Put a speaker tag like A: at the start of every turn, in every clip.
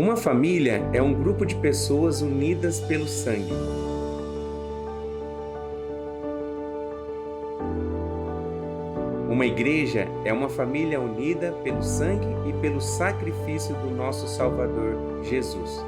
A: Uma família é um grupo de pessoas unidas pelo sangue. Uma igreja é uma família unida pelo sangue e pelo sacrifício do nosso Salvador, Jesus.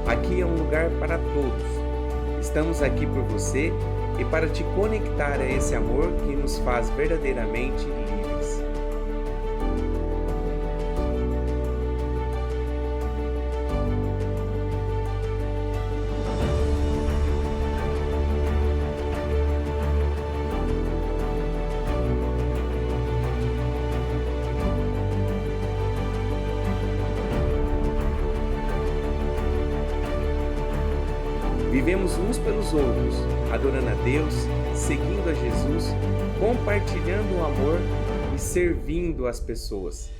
A: Aqui é um lugar para todos. Estamos aqui por você e para te conectar a esse amor que nos faz verdadeiramente livres. Vivemos uns pelos outros, adorando a Deus, seguindo a Jesus, compartilhando o amor e servindo as pessoas.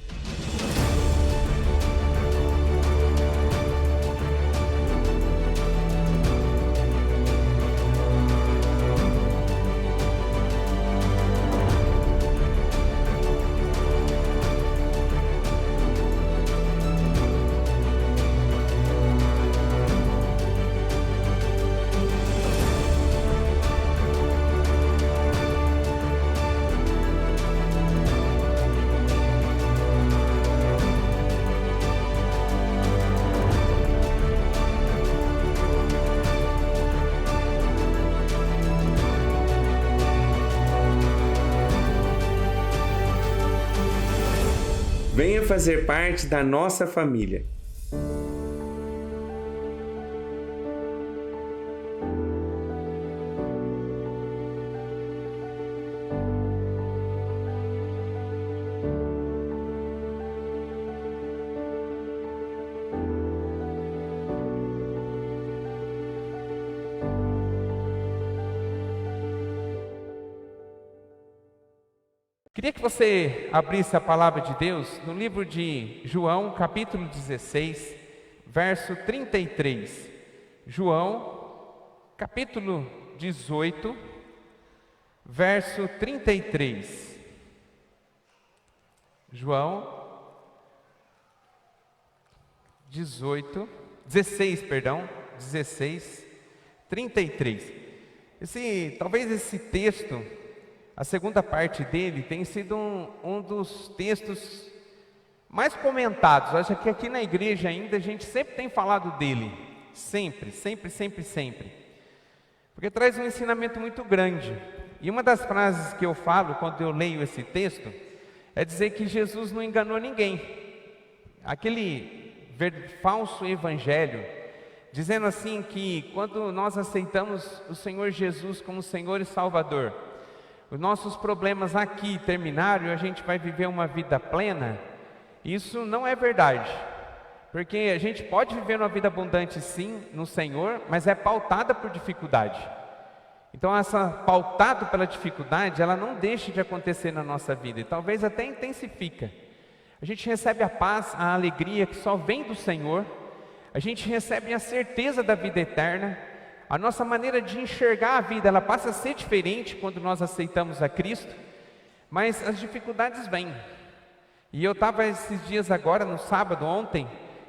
A: Venha fazer parte da nossa família.
B: Queria que você abrisse a palavra de Deus no livro de João, capítulo 16, verso 33. João, capítulo 18, verso 33. João 16, 33. Talvez esse texto, a segunda parte dele, tem sido um dos textos mais comentados. Acho que aqui na igreja ainda a gente sempre tem falado dele. Sempre. Porque traz um ensinamento muito grande. E uma das frases que eu falo quando eu leio esse texto é dizer que Jesus não enganou ninguém. Aquele falso evangelho, dizendo assim que quando nós aceitamos o Senhor Jesus como Senhor e Salvador, os nossos problemas aqui terminaram e a gente vai viver uma vida plena, isso não é verdade. Porque a gente pode viver uma vida abundante sim no Senhor, mas é pautada por dificuldade. Então essa pautada pela dificuldade, ela não deixa de acontecer na nossa vida e talvez até intensifica. A gente recebe a paz, a alegria que só vem do Senhor, a gente recebe a certeza da vida eterna. A nossa maneira de enxergar a vida, ela passa a ser diferente quando nós aceitamos a Cristo, mas as dificuldades vêm. E eu estava esses dias agora, no sábado, ontem,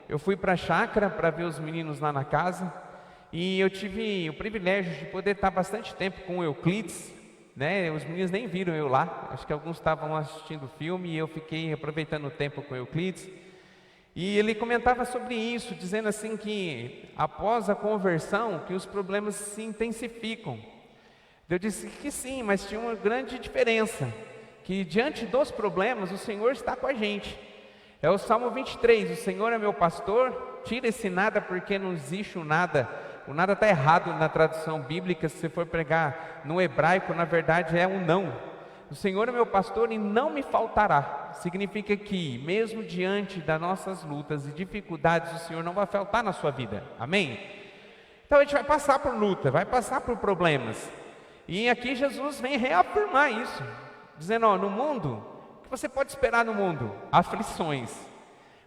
B: eu fui para a chácara para ver os meninos lá na casa, e eu tive o privilégio de poder estar bastante tempo com o Euclides, né? Os meninos nem viram eu lá, acho que alguns estavam assistindo o filme, e eu fiquei aproveitando o tempo com o Euclides. E ele comentava sobre isso, dizendo assim que após a conversão, que os problemas se intensificam. Eu disse que sim, mas tinha uma grande diferença, que diante dos problemas o Senhor está com a gente. É o Salmo 23, o Senhor é meu pastor, tira esse nada porque não existe o nada está errado na tradução bíblica. Se você for pregar no hebraico, na verdade é um não. O Senhor é meu pastor e não me faltará. Significa que, mesmo diante das nossas lutas e dificuldades, o Senhor não vai faltar na sua vida. Amém? Então a gente vai passar por luta, vai passar por problemas. E aqui Jesus vem reafirmar isso, dizendo, no mundo, o que você pode esperar no mundo? Aflições.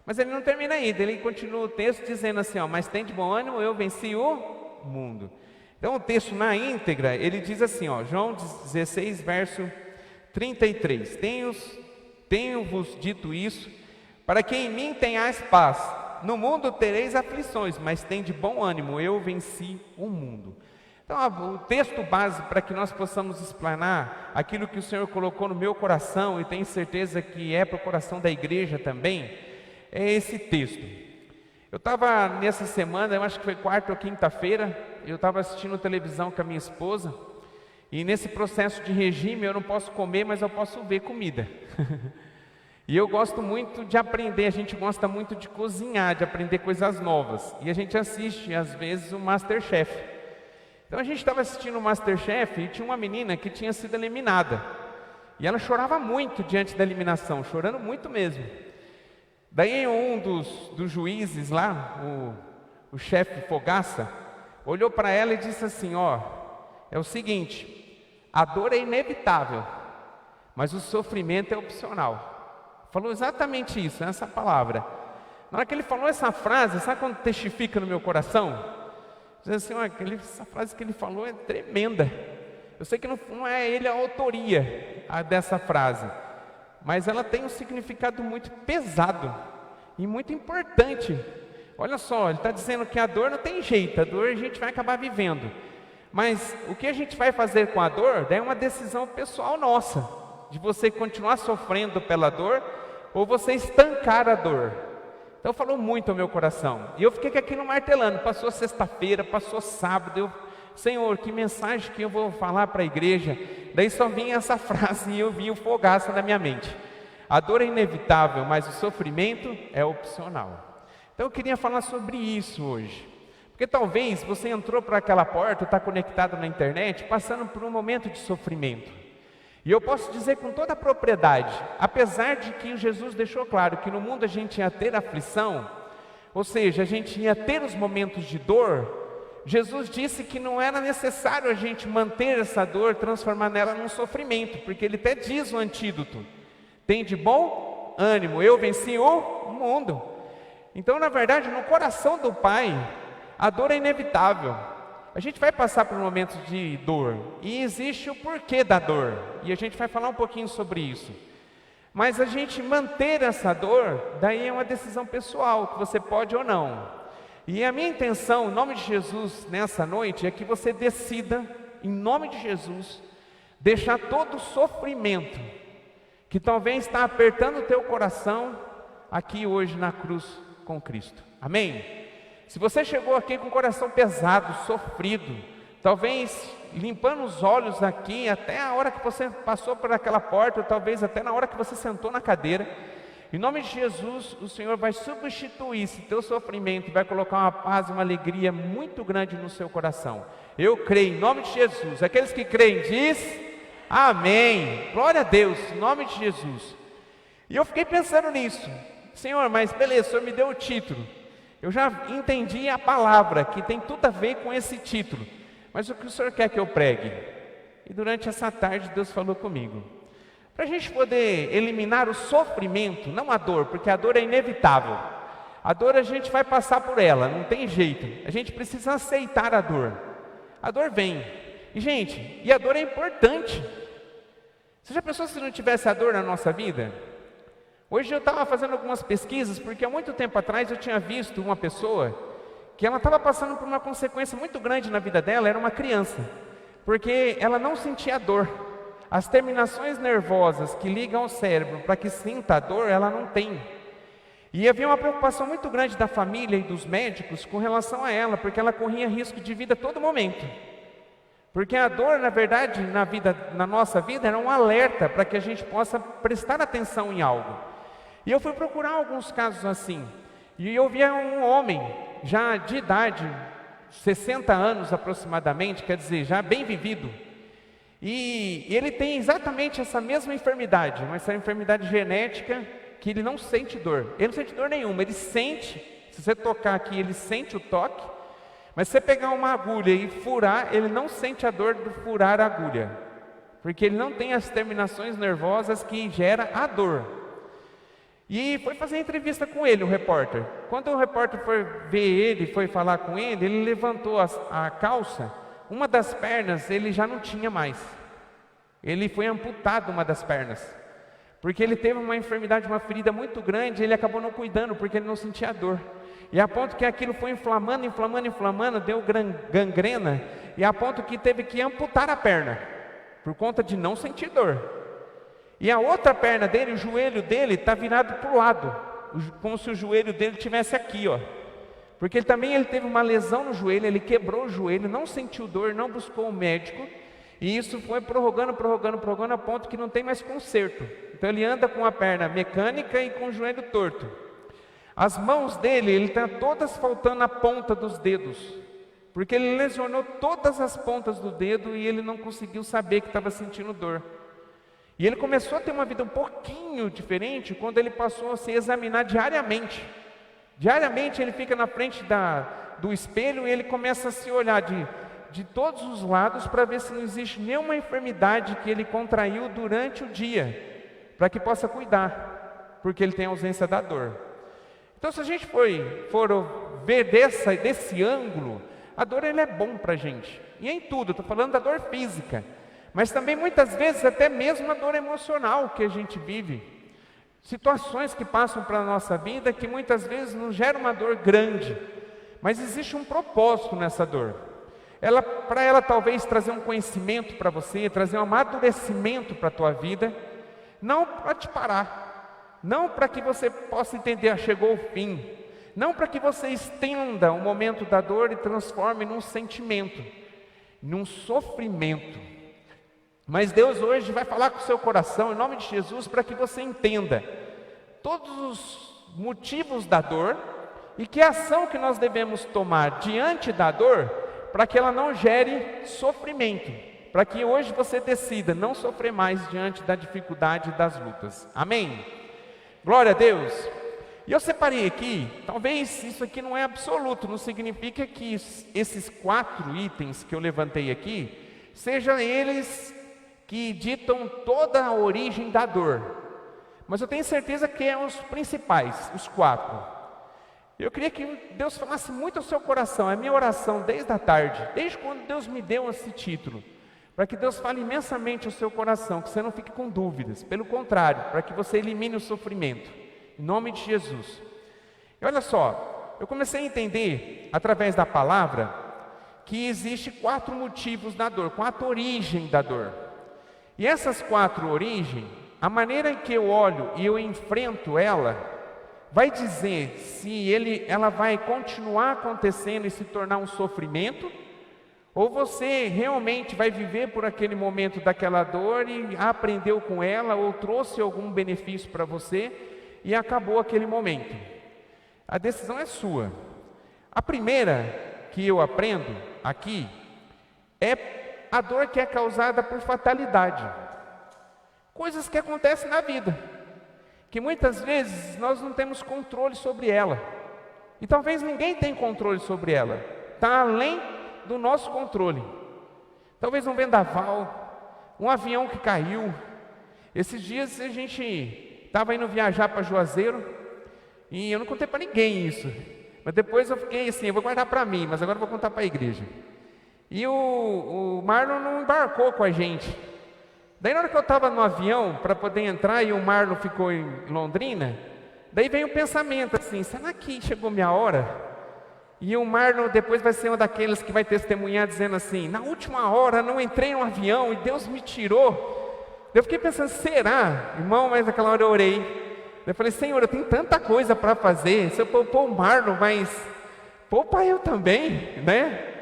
B: Mas ele não termina aí, ele continua o texto dizendo assim, ó, mas tem de bom ânimo, eu venci o mundo. Então o texto na íntegra, ele diz assim, ó, João 16, verso 33, tenho-vos dito isso, para que em mim tenhais paz. No mundo tereis aflições, mas tem de bom ânimo, eu venci o mundo. Então o texto base para que nós possamos explanar aquilo que o Senhor colocou no meu coração, e tenho certeza que é para o coração da igreja também, é esse texto. Eu estava nessa semana, eu acho que foi quarta ou quinta-feira, eu estava assistindo televisão com a minha esposa, e nesse processo de regime eu não posso comer, mas eu posso ver comida. E eu gosto muito de aprender, a gente gosta muito de cozinhar, de aprender coisas novas. E a gente assiste, às vezes, o MasterChef. Então a gente estava assistindo o MasterChef e tinha uma menina que tinha sido eliminada. E ela chorava muito diante da eliminação, chorando muito mesmo. Daí um dos juízes lá, o chefe Fogaça, olhou para ela e disse assim, ó, é o seguinte, a dor é inevitável, mas o sofrimento é opcional. Falou exatamente isso, essa palavra. Na hora que ele falou essa frase, sabe quando testifica no meu coração? Diz assim, ó, essa frase que ele falou é tremenda. Eu sei que não é ele a autoria dessa frase, mas ela tem um significado muito pesado e muito importante. Olha só, ele está dizendo que a dor não tem jeito, a dor a gente vai acabar vivendo. Mas o que a gente vai fazer com a dor, daí é uma decisão pessoal nossa, de você continuar sofrendo pela dor, ou você estancar a dor. Então falou muito ao meu coração, e eu fiquei aqui no martelando, passou sexta-feira, passou sábado, Senhor, que mensagem que eu vou falar para a igreja? Daí só vinha essa frase e eu vi o fogaço na minha mente. A dor é inevitável, mas o sofrimento é opcional. Então eu queria falar sobre isso hoje, porque talvez você entrou por aquela porta, está conectado na internet, passando por um momento de sofrimento. E eu posso dizer com toda a propriedade, apesar de que Jesus deixou claro que no mundo a gente ia ter aflição, ou seja, a gente ia ter os momentos de dor, Jesus disse que não era necessário a gente manter essa dor, transformar nela num sofrimento, porque ele até diz o antídoto, tem de bom ânimo, eu venci o mundo. Então, na verdade, no coração do Pai, a dor é inevitável. A gente vai passar por momentos de dor, e existe o porquê da dor, e a gente vai falar um pouquinho sobre isso. Mas a gente manter essa dor, daí é uma decisão pessoal, que você pode ou não. E a minha intenção, em nome de Jesus, nessa noite, é que você decida, em nome de Jesus, deixar todo o sofrimento, que talvez está apertando o teu coração, aqui hoje na cruz com Cristo. Amém? Se você chegou aqui com o coração pesado, sofrido, talvez limpando os olhos aqui, até a hora que você passou por aquela porta, ou talvez até na hora que você sentou na cadeira, em nome de Jesus, o Senhor vai substituir esse teu sofrimento, vai colocar uma paz e uma alegria muito grande no seu coração. Eu creio, em nome de Jesus. Aqueles que creem, diz amém. Glória a Deus, em nome de Jesus. E eu fiquei pensando nisso. Senhor, mas beleza, o Senhor me deu o título. Eu já entendi a palavra, que tem tudo a ver com esse título. Mas o que o Senhor quer que eu pregue? E durante essa tarde Deus falou comigo. Para a gente poder eliminar o sofrimento, não a dor, porque a dor é inevitável. A dor a gente vai passar por ela, não tem jeito. A gente precisa aceitar a dor. A dor vem. E gente, a dor é importante. Você já pensou se não tivesse a dor na nossa vida? Hoje eu estava fazendo algumas pesquisas, porque há muito tempo atrás eu tinha visto uma pessoa que ela estava passando por uma consequência muito grande na vida dela, era uma criança, porque ela não sentia dor. As terminações nervosas que ligam ao cérebro para que sinta a dor, ela não tem. E havia uma preocupação muito grande da família e dos médicos com relação a ela, porque ela corria risco de vida a todo momento. Porque a dor, na verdade, na nossa vida, era um alerta para que a gente possa prestar atenção em algo. E eu fui procurar alguns casos assim, e eu via um homem, já de idade, 60 anos aproximadamente, quer dizer, já bem vivido, e ele tem exatamente essa mesma enfermidade, mas essa enfermidade genética, que ele não sente dor. Ele não sente dor nenhuma, ele sente, se você tocar aqui, ele sente o toque, mas se você pegar uma agulha e furar, ele não sente a dor do furar a agulha, porque ele não tem as terminações nervosas que gera a dor. E foi fazer entrevista com ele, o repórter. Quando o repórter foi ver ele, foi falar com ele, ele levantou a calça, uma das pernas ele já não tinha mais. Ele foi amputado uma das pernas, porque ele teve uma enfermidade, uma ferida muito grande, ele acabou não cuidando, porque ele não sentia dor. E a ponto que aquilo foi inflamando, deu gangrena, e a ponto que teve que amputar a perna, por conta de não sentir dor. E a outra perna dele, o joelho dele, está virado para o lado, como se o joelho dele estivesse aqui, ó. Porque ele teve uma lesão no joelho, ele quebrou o joelho, não sentiu dor, não buscou o médico, e isso foi prorrogando, a ponto que não tem mais conserto. Então ele anda com a perna mecânica e com o joelho torto. As mãos dele, ele está todas faltando a ponta dos dedos, porque ele lesionou todas as pontas do dedo e ele não conseguiu saber que estava sentindo dor. E ele começou a ter uma vida um pouquinho diferente quando ele passou a se examinar diariamente. Diariamente ele fica na frente do espelho e ele começa a se olhar de todos os lados para ver se não existe nenhuma enfermidade que ele contraiu durante o dia, para que possa cuidar, porque ele tem ausência da dor. Então, se a gente for ver desse ângulo, a dor é bom para a gente, e em tudo, estou falando da dor física, mas também muitas vezes até mesmo a dor emocional que a gente vive, situações que passam para a nossa vida que muitas vezes nos geram uma dor grande, mas existe um propósito nessa dor. Para ela talvez trazer um conhecimento para você, trazer um amadurecimento para a tua vida, não para te parar, não para que você possa entender, chegou o fim, não para que você estenda o momento da dor e transforme num sentimento, num sofrimento. Mas Deus hoje vai falar com o seu coração, em nome de Jesus, para que você entenda todos os motivos da dor e que ação que nós devemos tomar diante da dor, para que ela não gere sofrimento, para que hoje você decida não sofrer mais diante da dificuldade e das lutas. Amém? Glória a Deus. E eu separei aqui, talvez isso aqui não é absoluto, não significa que esses 4 itens que eu levantei aqui, sejam eles que ditam toda a origem da dor, mas eu tenho certeza que são os principais, os 4. Eu queria que Deus falasse muito ao seu coração, é a minha oração desde a tarde, desde quando Deus me deu esse título, para que Deus fale imensamente ao seu coração, que você não fique com dúvidas, pelo contrário, para que você elimine o sofrimento, em nome de Jesus. E olha só, eu comecei a entender, através da palavra, que existe 4 motivos da dor, 4 origens da dor. E essas 4 origens, a maneira em que eu olho e eu enfrento ela, vai dizer se ela vai continuar acontecendo e se tornar um sofrimento, ou você realmente vai viver por aquele momento daquela dor e aprendeu com ela, ou trouxe algum benefício para você e acabou aquele momento. A decisão é sua. A primeira que eu aprendo aqui é a dor que é causada por fatalidade, coisas que acontecem na vida, que muitas vezes nós não temos controle sobre ela, e talvez ninguém tenha controle sobre ela, está além do nosso controle. Talvez um vendaval, um avião que caiu. Esses dias a gente estava indo viajar para Juazeiro, e eu não contei para ninguém isso, mas depois eu fiquei assim, eu vou guardar para mim, mas agora eu vou contar para a igreja. E o Marlon não embarcou com a gente. Daí na hora que eu estava no avião para poder entrar e o Marlon ficou em Londrina, daí veio um pensamento assim, será que chegou minha hora? E o Marlon depois vai ser um daqueles que vai testemunhar dizendo assim, na última hora não entrei no avião e Deus me tirou. Eu fiquei pensando, será? Irmão, mas naquela hora eu orei. Eu falei, Senhor, eu tenho tanta coisa para fazer, se eu poupar o Marlon, mas poupa eu também, né?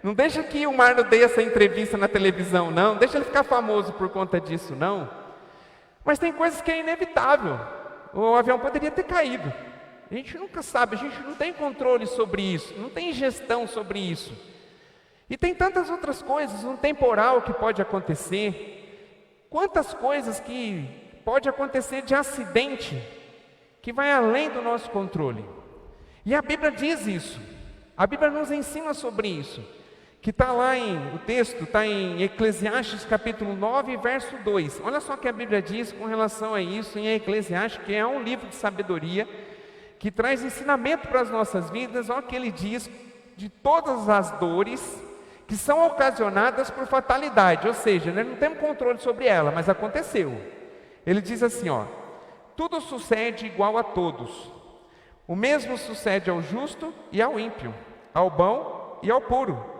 B: Não deixa que o Marlon dê essa entrevista na televisão, não. Deixa ele ficar famoso por conta disso, não. Mas tem coisas que é inevitável. O avião poderia ter caído. A gente nunca sabe, a gente não tem controle sobre isso, não tem gestão sobre isso. E tem tantas outras coisas, um temporal que pode acontecer. Quantas coisas que pode acontecer de acidente, que vai além do nosso controle. E a Bíblia diz isso. A Bíblia nos ensina sobre isso. que está lá o texto está em Eclesiastes capítulo 9, verso 2. Olha só o que a Bíblia diz com relação a isso em Eclesiastes, que é um livro de sabedoria, que traz ensinamento para as nossas vidas. Olha o que ele diz de todas as dores que são ocasionadas por fatalidade, ou seja, nós não temos controle sobre ela, mas aconteceu. Ele diz assim, ó: tudo sucede igual a todos, o mesmo sucede ao justo e ao ímpio, ao bom e ao puro,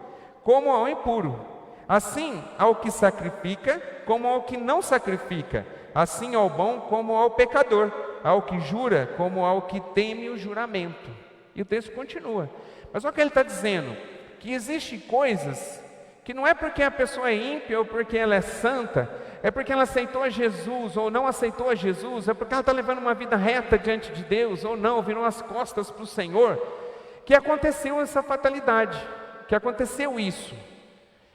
B: como ao impuro, assim ao que sacrifica, como ao que não sacrifica, assim ao bom como ao pecador, ao que jura, como ao que teme o juramento. E o texto continua. Mas olha o que ele está dizendo, que existem coisas que não é porque a pessoa é ímpia ou porque ela é santa, é porque ela aceitou a Jesus ou não aceitou a Jesus, é porque ela está levando uma vida reta diante de Deus ou não, virou as costas para o Senhor, que aconteceu essa fatalidade, que aconteceu isso.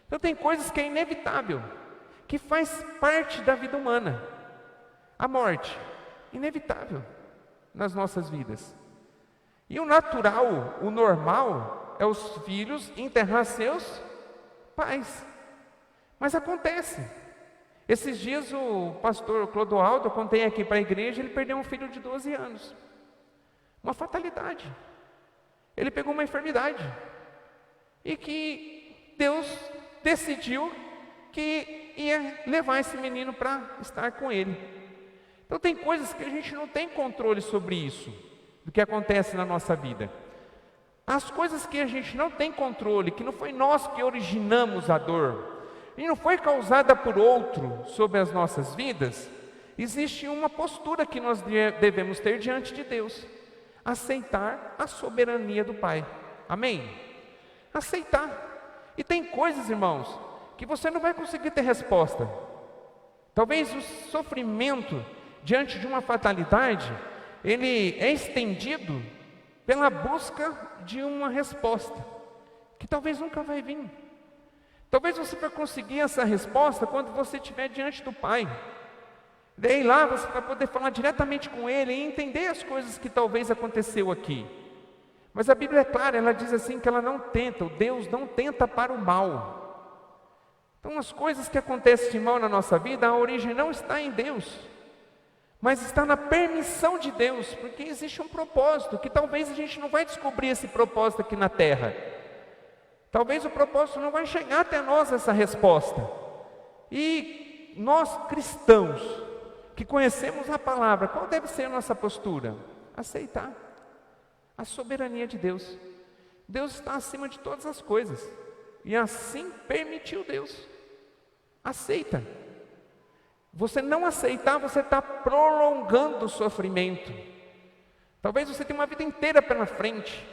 B: Então tem coisas que é inevitável, que faz parte da vida humana. A morte, inevitável nas nossas vidas. E o natural, o normal, é os filhos enterrar seus pais. Mas acontece. Esses dias o pastor Clodoaldo, eu contei aqui para a igreja, ele perdeu um filho de 12 anos. Uma fatalidade. Ele pegou uma enfermidade. E que Deus decidiu que ia levar esse menino para estar com ele. Então tem coisas que a gente não tem controle sobre isso, do que acontece na nossa vida. As coisas que a gente não tem controle, que não foi nós que originamos a dor, e não foi causada por outro sobre as nossas vidas, existe uma postura que nós devemos ter diante de Deus: aceitar a soberania do Pai. Amém? Aceitar. E tem coisas, irmãos, que você não vai conseguir ter resposta. Talvez o sofrimento diante de uma fatalidade, ele é estendido pela busca de uma resposta, que talvez nunca vai vir. Talvez você vai conseguir essa resposta quando você estiver diante do Pai. Daí lá você vai poder falar diretamente com Ele e entender as coisas que talvez aconteceu aqui. Mas a Bíblia é clara, ela diz assim que ela não tenta, o Deus não tenta para o mal. Então as coisas que acontecem de mal na nossa vida, a origem não está em Deus, mas está na permissão de Deus, porque existe um propósito, que talvez a gente não vai descobrir esse propósito aqui na terra. Talvez o propósito não vai chegar até nós, essa resposta. E nós cristãos, que conhecemos a palavra, qual deve ser a nossa postura? Aceitar a soberania de Deus. Deus está acima de todas as coisas, e assim permitiu Deus. Aceita. Você não aceitar, você está prolongando o sofrimento. Talvez você tenha uma vida inteira pela frente.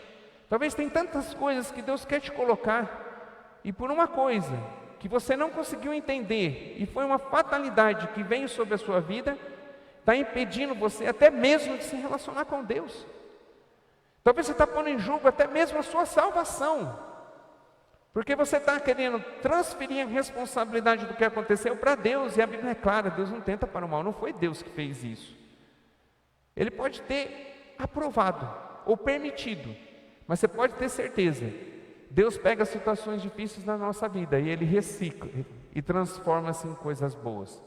B: Talvez tenha tantas coisas que Deus quer te colocar, e por uma coisa que você não conseguiu entender, e foi uma fatalidade que veio sobre a sua vida, está impedindo você até mesmo de se relacionar com Deus. Talvez você está pondo em jogo até mesmo a sua salvação, porque você está querendo transferir a responsabilidade do que aconteceu para Deus, e a Bíblia é clara, Deus não tenta para o mal, não foi Deus que fez isso. Ele pode ter aprovado ou permitido, mas você pode ter certeza, Deus pega situações difíceis na nossa vida e Ele recicla e transforma-se em coisas boas.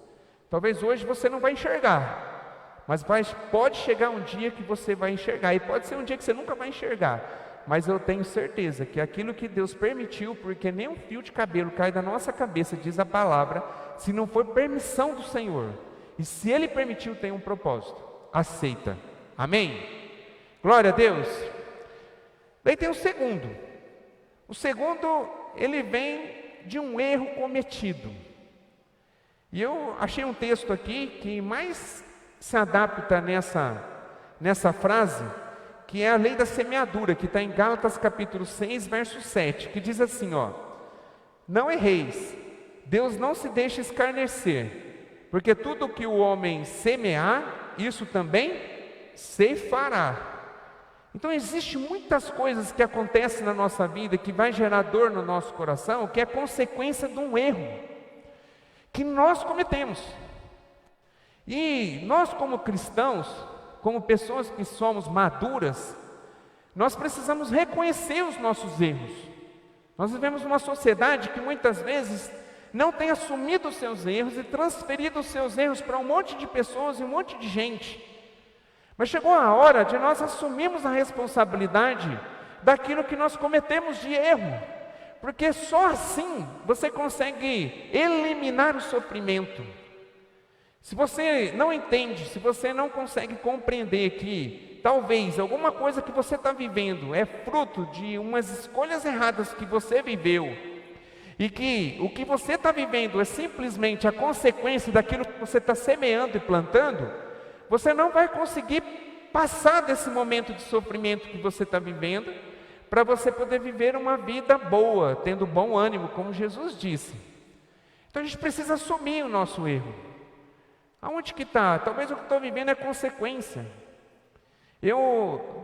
B: Talvez hoje você não vai enxergar, mas pode chegar um dia que você vai enxergar, e pode ser um dia que você nunca vai enxergar, mas eu tenho certeza que aquilo que Deus permitiu, porque nem um fio de cabelo cai da nossa cabeça, diz a palavra, se não for permissão do Senhor, e se Ele permitiu, tem um propósito. Aceita. Amém? Glória a Deus. Daí tem o segundo. O segundo, ele vem de um erro cometido. E eu achei um texto aqui que mais se adapta nessa frase, que é a lei da semeadura, que está em Gálatas capítulo 6, verso 7, que diz assim, ó: não erreis, Deus não se deixa escarnecer, porque tudo o que o homem semear, isso também ceifará. Então existem muitas coisas que acontecem na nossa vida, que vai gerar dor no nosso coração, que é consequência de um erro que nós cometemos. E nós, como cristãos, como pessoas que somos maduras, nós precisamos reconhecer os nossos erros, Nós vivemos uma sociedade que muitas vezes não tem assumido os seus erros e transferido os seus erros para um monte de pessoas e um monte de gente. Mas chegou a hora de nós assumirmos a responsabilidade daquilo que nós cometemos de erro, porque só assim você consegue eliminar o sofrimento. Se você não entende, se você não consegue compreender que talvez alguma coisa que você está vivendo é fruto de umas escolhas erradas que você viveu, e que o que você está vivendo é simplesmente a consequência daquilo que você está semeando e plantando, você não vai conseguir passar desse momento de sofrimento que você está vivendo, para você poder viver uma vida boa, tendo bom ânimo, como Jesus disse. Então a gente precisa assumir o nosso erro. Aonde que está? Talvez o que estou vivendo é consequência.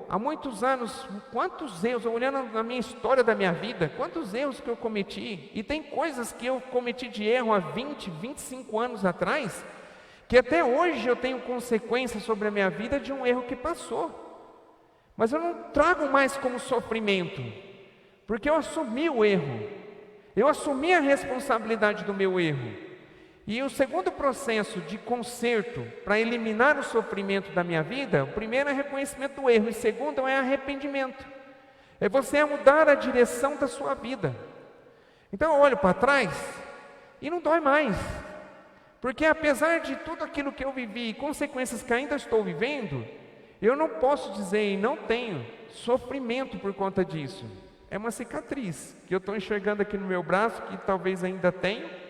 B: Há muitos anos, quantos erros, olhando na minha história da minha vida, quantos erros que eu cometi, e tem coisas que eu cometi de erro há 20, 25 anos atrás, que até hoje eu tenho consequências sobre a minha vida de um erro que passou. Mas eu não trago mais como sofrimento, porque eu assumi o erro, eu assumi a responsabilidade do meu erro. E o segundo processo de conserto para eliminar o sofrimento da minha vida, o primeiro é reconhecimento do erro, e o segundo é arrependimento. É você mudar a direção da sua vida. Então eu olho para trás e não dói mais, porque apesar de tudo aquilo que eu vivi e consequências que ainda estou vivendo, eu não posso dizer e não tenho sofrimento por conta disso. É uma cicatriz que eu estou enxergando aqui no meu braço, que talvez ainda tenha,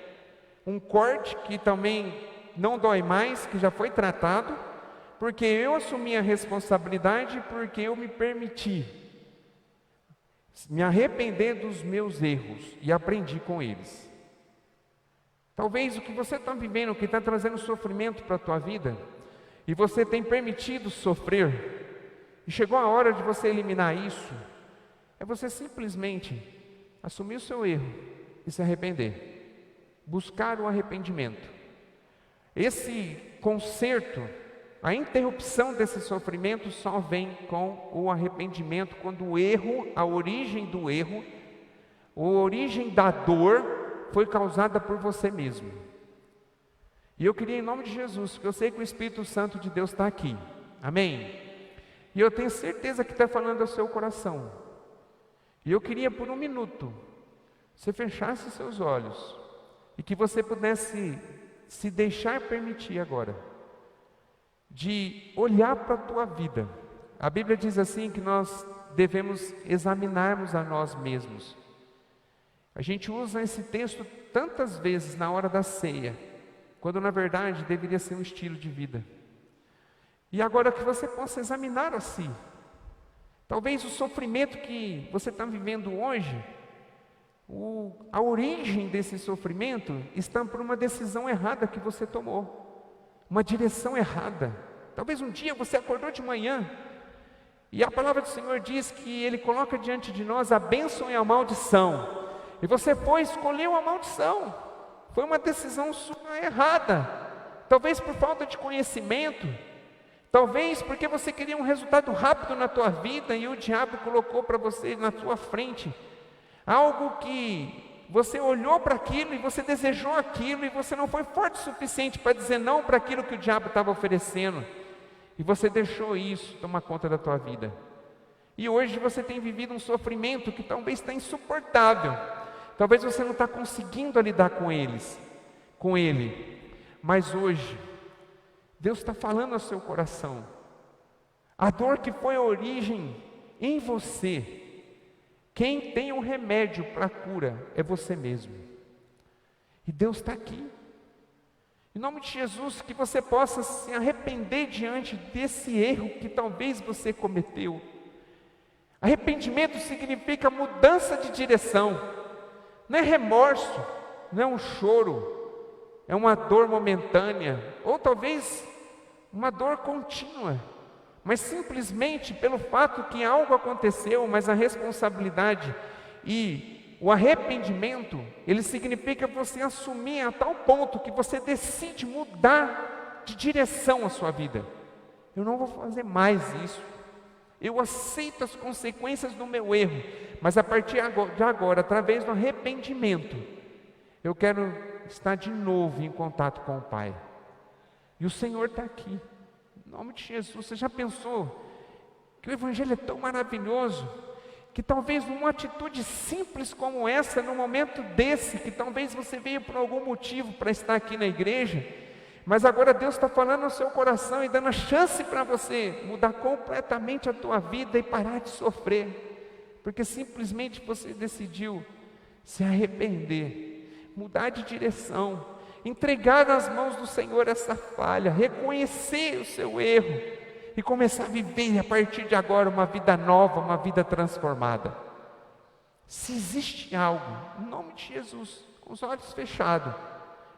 B: um corte que também não dói mais, que já foi tratado, porque eu assumi a responsabilidade, porque eu me permiti me arrepender dos meus erros e aprendi com eles. Talvez o que você está vivendo, o que está trazendo sofrimento para a tua vida, e você tem permitido sofrer, e chegou a hora de você eliminar isso, é você simplesmente assumir o seu erro e se arrepender. Buscar o arrependimento. Esse conserto, a interrupção desse sofrimento só vem com o arrependimento, quando o erro, a origem do erro, a origem da dor foi causada por você mesmo. E eu queria, em nome de Jesus, porque eu sei que o Espírito Santo de Deus está aqui, amém? E eu tenho certeza que está falando ao seu coração. E eu queria, por um minuto, você fechasse seus olhos e que você pudesse se deixar permitir agora de olhar para a tua vida. A Bíblia diz assim que nós devemos examinarmos a nós mesmos. A gente usa esse texto tantas vezes na hora da ceia, quando na verdade deveria ser um estilo de vida. E agora que você possa examinar a si. Talvez o sofrimento que você está vivendo hoje, a origem desse sofrimento está por uma decisão errada que você tomou, uma direção errada. Talvez um dia você acordou de manhã e a palavra do Senhor diz que Ele coloca diante de nós a bênção e a maldição, e você escolheu a maldição. Foi uma decisão sua errada, talvez por falta de conhecimento, talvez porque você queria um resultado rápido na tua vida e o diabo colocou para você na sua frente algo que você olhou para aquilo e você desejou aquilo, e você não foi forte o suficiente para dizer não para aquilo que o diabo estava oferecendo, e você deixou isso tomar conta da tua vida. E hoje você tem vivido um sofrimento que talvez está insuportável, talvez você não está conseguindo lidar com ele, mas hoje Deus está falando ao seu coração. A dor que foi a origem em você, quem tem o remédio para a cura é você mesmo. E Deus está aqui. Em nome de Jesus, que você possa se arrepender diante desse erro que talvez você cometeu. Arrependimento significa mudança de direção. Não é remorso, não é um choro, é uma dor momentânea, ou talvez uma dor contínua. Mas simplesmente pelo fato que algo aconteceu, mas a responsabilidade e o arrependimento, ele significa você assumir a tal ponto que você decide mudar de direção a sua vida. Eu não vou fazer mais isso. eu aceito as consequências do meu erro, mas a partir de agora, através do arrependimento, eu quero estar de novo em contato com o Pai. E o Senhor está aqui, em nome de Jesus. Você já pensou que o Evangelho é tão maravilhoso, que talvez numa atitude simples como essa, num momento desse, que talvez você veio por algum motivo para estar aqui na igreja, mas agora Deus está falando no seu coração e dando a chance para você mudar completamente a tua vida e parar de sofrer, porque simplesmente você decidiu se arrepender, mudar de direção, entregar nas mãos do Senhor essa falha, reconhecer o seu erro e começar a viver a partir de agora uma vida nova, uma vida transformada. Se existe algo, em nome de Jesus, com os olhos fechados,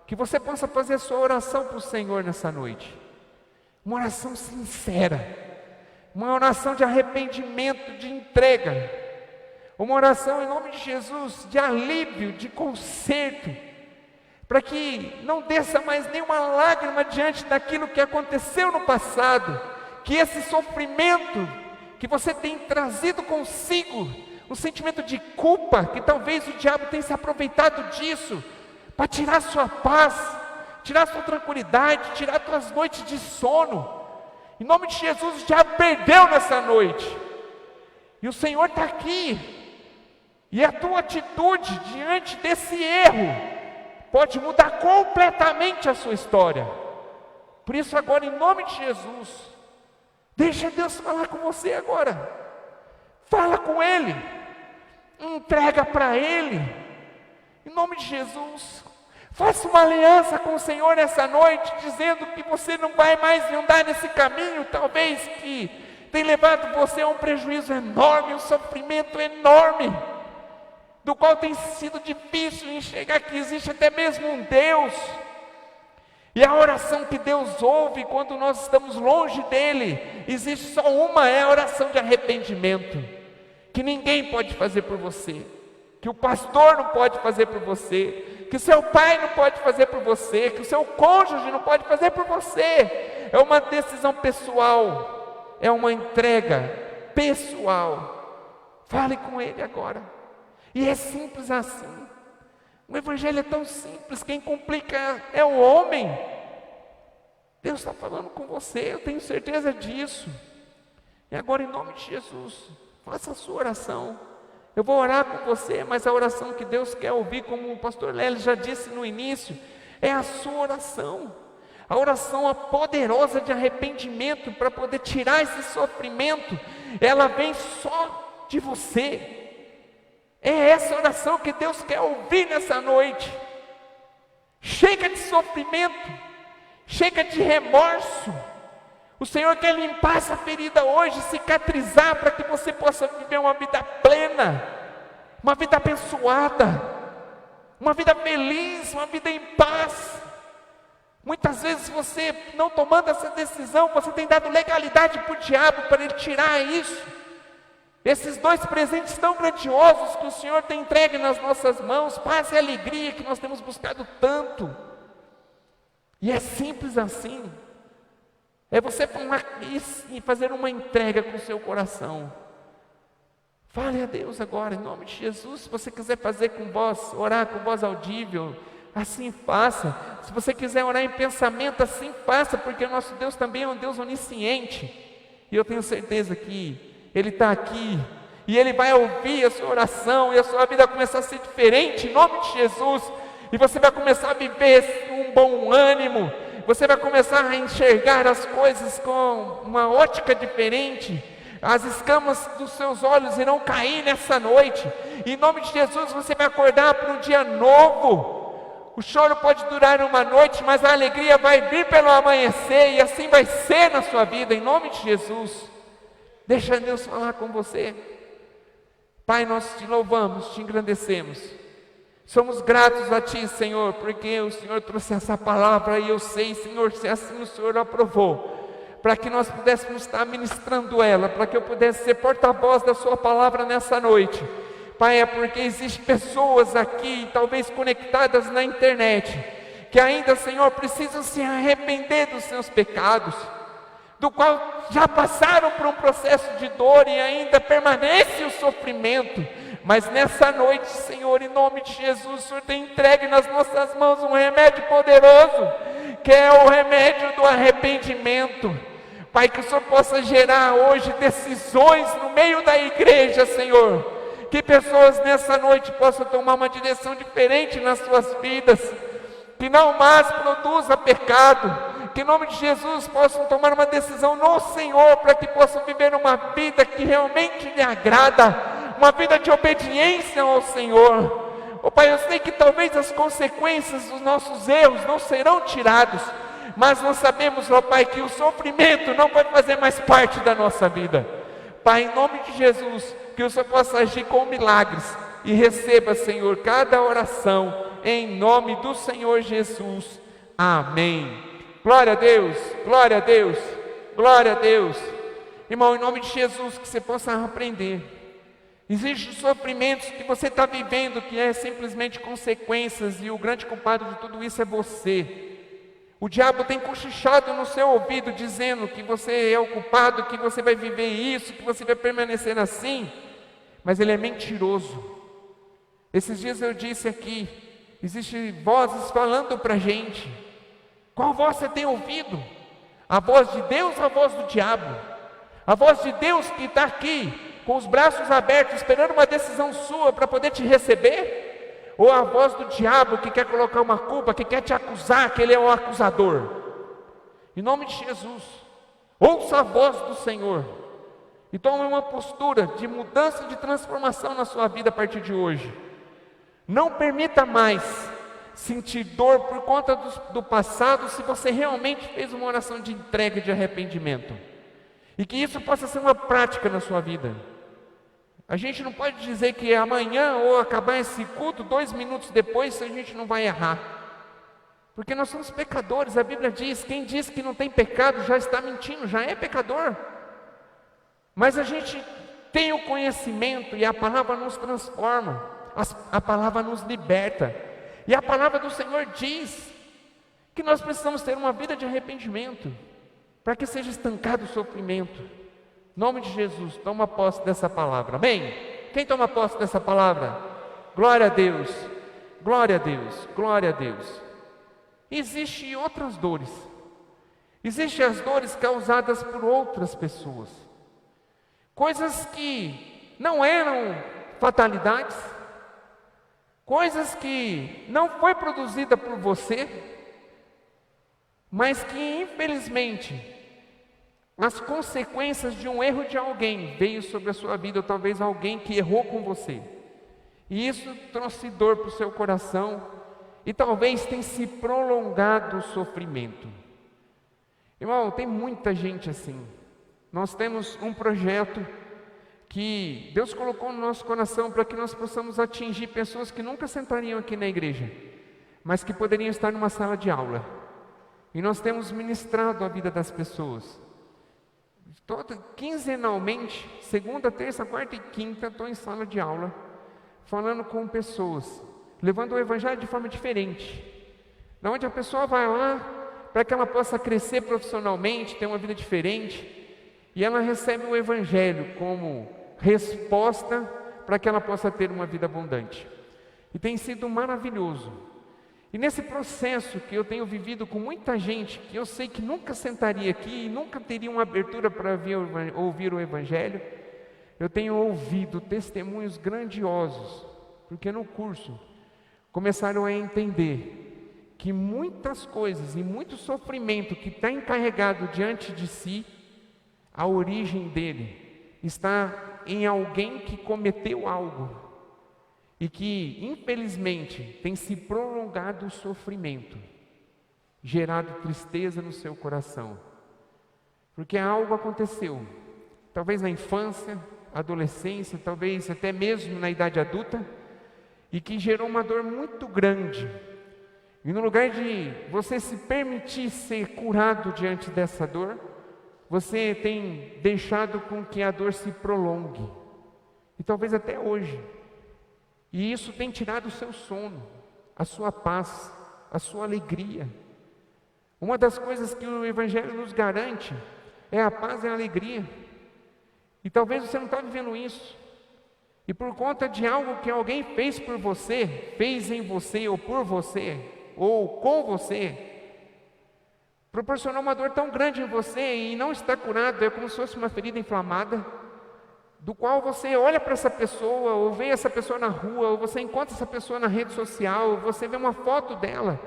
B: que você possa fazer a sua oração para o Senhor nessa noite, uma oração sincera, uma oração de arrependimento, de entrega, uma oração em nome de Jesus, de alívio, de conserto, para que não desça mais nenhuma lágrima diante daquilo que aconteceu no passado, que esse sofrimento que você tem trazido consigo, um sentimento de culpa, que talvez o diabo tenha se aproveitado disso, para tirar sua paz, tirar sua tranquilidade, tirar suas noites de sono. Em nome de Jesus, o diabo perdeu nessa noite, e o Senhor está aqui, e a tua atitude diante desse erro pode mudar completamente a sua história. Por isso agora, em nome de Jesus, deixa Deus falar com você agora, fala com Ele, entrega para Ele, em nome de Jesus. Faça uma aliança com o Senhor nessa noite, dizendo que você não vai mais andar nesse caminho, talvez que tem levado você a um prejuízo enorme, um sofrimento enorme, do qual tem sido difícil enxergar que existe até mesmo um Deus. E a oração que Deus ouve quando nós estamos longe dEle, existe só uma, é a oração de arrependimento, que ninguém pode fazer por você, que o pastor não pode fazer por você, que o seu pai não pode fazer por você, que o seu cônjuge não pode fazer por você. É uma decisão pessoal, é uma entrega pessoal. Fale com Ele agora. E é simples assim. O Evangelho é tão simples, quem complica é o homem. Deus está falando com você, eu tenho certeza disso. E agora, em nome de Jesus, faça a sua oração. Eu vou orar com você, mas a oração que Deus quer ouvir, como o pastor Lélio já disse no início, é a sua oração. A oração poderosa de arrependimento para poder tirar esse sofrimento, ela vem só de você. É essa oração que Deus quer ouvir nessa noite. Chega de sofrimento, chega de remorso. O Senhor quer limpar essa ferida hoje, cicatrizar, para que você possa viver uma vida plena, uma vida abençoada, uma vida feliz, uma vida em paz. Muitas vezes você, não tomando essa decisão, você tem dado legalidade para o diabo, para ele tirar isso. Esses dois presentes tão grandiosos que o Senhor tem entregue nas nossas mãos, paz e alegria que nós temos buscado tanto. E é simples assim. É você falar isso e fazer uma entrega com o seu coração. Fale a Deus agora, em nome de Jesus. Se você quiser fazer com voz, orar com voz audível, assim faça. Se você quiser orar em pensamento, assim faça, porque o nosso Deus também é um Deus onisciente. E eu tenho certeza que Ele está aqui, e Ele vai ouvir a sua oração, e a sua vida vai começar a ser diferente, em nome de Jesus. E você vai começar a viver com um bom ânimo. Você vai começar a enxergar as coisas com uma ótica diferente. As escamas dos seus olhos irão cair nessa noite. Em nome de Jesus, você vai acordar para um dia novo. O choro pode durar uma noite, mas a alegria vai vir pelo amanhecer. E assim vai ser na sua vida, em nome de Jesus. Deixa Deus falar com você. Pai, nós te louvamos, te engrandecemos. Somos gratos a Ti, Senhor, porque o Senhor trouxe essa palavra e eu sei, Senhor, se assim o Senhor aprovou, para que nós pudéssemos estar ministrando ela, para que eu pudesse ser porta-voz da Sua palavra nessa noite. Pai, é porque existem pessoas aqui, talvez conectadas na internet, que ainda, Senhor, precisam se arrepender dos seus pecados. do qual já passaram por um processo de dor e ainda permanece o sofrimento. Mas nessa noite, Senhor, em nome de Jesus, o Senhor tem entregue nas nossas mãos um remédio poderoso, que é o remédio do arrependimento. Pai, que o Senhor possa gerar hoje decisões no meio da igreja, Senhor. Que pessoas nessa noite possam tomar uma direção diferente nas suas vidas. Que não mais produza pecado. Que em nome de Jesus possam tomar uma decisão no Senhor, para que possam viver uma vida que realmente lhe agrada. Uma vida de obediência ao Senhor. Oh Pai, eu sei que talvez as consequências dos nossos erros não serão tirados, mas nós sabemos, ó Pai, que o sofrimento não vai fazer mais parte da nossa vida. Pai, em nome de Jesus, que o Senhor possa agir com milagres e receba, Senhor, cada oração, em nome do Senhor Jesus. Amém. Glória a Deus, glória a Deus, glória a Deus. Irmão, em nome de Jesus, que você possa aprender. Existem sofrimentos que você está vivendo, que é simplesmente consequências, e o grande culpado de tudo isso é você. O diabo tem cochichado no seu ouvido, dizendo que você é o culpado, que você vai viver isso, que você vai permanecer assim, mas ele é mentiroso. Esses dias eu disse aqui, existem vozes falando para a gente. Qual voz você tem ouvido? A voz de Deus ou a voz do diabo? A voz de Deus que está aqui, com os braços abertos, esperando uma decisão sua para poder te receber? Ou a voz do diabo que quer colocar uma culpa, que quer te acusar, que ele é o acusador? Em nome de Jesus, ouça a voz do Senhor e tome uma postura de mudança, de transformação na sua vida a partir de hoje. Não permita mais sentir dor por conta do passado, se você realmente fez uma oração de entrega e de arrependimento. E que isso possa ser uma prática na sua vida. A gente não pode dizer que amanhã ou acabar esse culto, 2 minutos depois, a gente não vai errar. Porque nós somos pecadores, a Bíblia diz, quem diz que não tem pecado já está mentindo, já é pecador. Mas a gente tem o conhecimento e a palavra nos transforma, a palavra nos liberta. E a palavra do Senhor diz que nós precisamos ter uma vida de arrependimento, para que seja estancado o sofrimento. Em nome de Jesus, toma posse dessa palavra, amém? Quem toma posse dessa palavra? Glória a Deus, glória a Deus, glória a Deus. Existem outras dores. Existem as dores causadas por outras pessoas. Coisas que não eram fatalidades. Coisas que não foi produzida por você, mas que infelizmente as consequências de um erro de alguém veio sobre a sua vida, ou talvez alguém que errou com você. E isso trouxe dor para o seu coração, e talvez tenha se prolongado o sofrimento. Irmão, tem muita gente assim. Nós temos um projeto que Deus colocou no nosso coração para que nós possamos atingir pessoas que nunca sentariam aqui na igreja, mas que poderiam estar numa sala de aula. E nós temos ministrado a vida das pessoas. Quinzenalmente, segunda, terça, quarta e quinta, estou em sala de aula, falando com pessoas, levando o evangelho de forma diferente. Da onde a pessoa vai lá, para que ela possa crescer profissionalmente, ter uma vida diferente, e ela recebe o evangelho como resposta para que ela possa ter uma vida abundante. E tem sido maravilhoso. E nesse processo que eu tenho vivido com muita gente, que eu sei que nunca sentaria aqui e nunca teria uma abertura para ouvir o evangelho, eu tenho ouvido testemunhos grandiosos, porque no curso começaram a entender que muitas coisas e muito sofrimento que está encarregado diante de si, a origem dele está em alguém que cometeu algo e que, infelizmente, tem se prolongado o sofrimento, gerado tristeza no seu coração, porque algo aconteceu, talvez na infância, adolescência, talvez até mesmo na idade adulta, e que gerou uma dor muito grande. E no lugar de você se permitir ser curado diante dessa dor, você tem deixado com que a dor se prolongue, e talvez até hoje. E isso tem tirado o seu sono, a sua paz, a sua alegria. Uma das coisas que o Evangelho nos garante é a paz e a alegria. E talvez você não está vivendo isso. E por conta de algo que alguém fez por você, fez em você, ou por você, ou com você, proporcionou uma dor tão grande em você e não está curado, é como se fosse uma ferida inflamada, do qual você olha para essa pessoa, ou vê essa pessoa na rua, ou você encontra essa pessoa na rede social, ou você vê uma foto dela,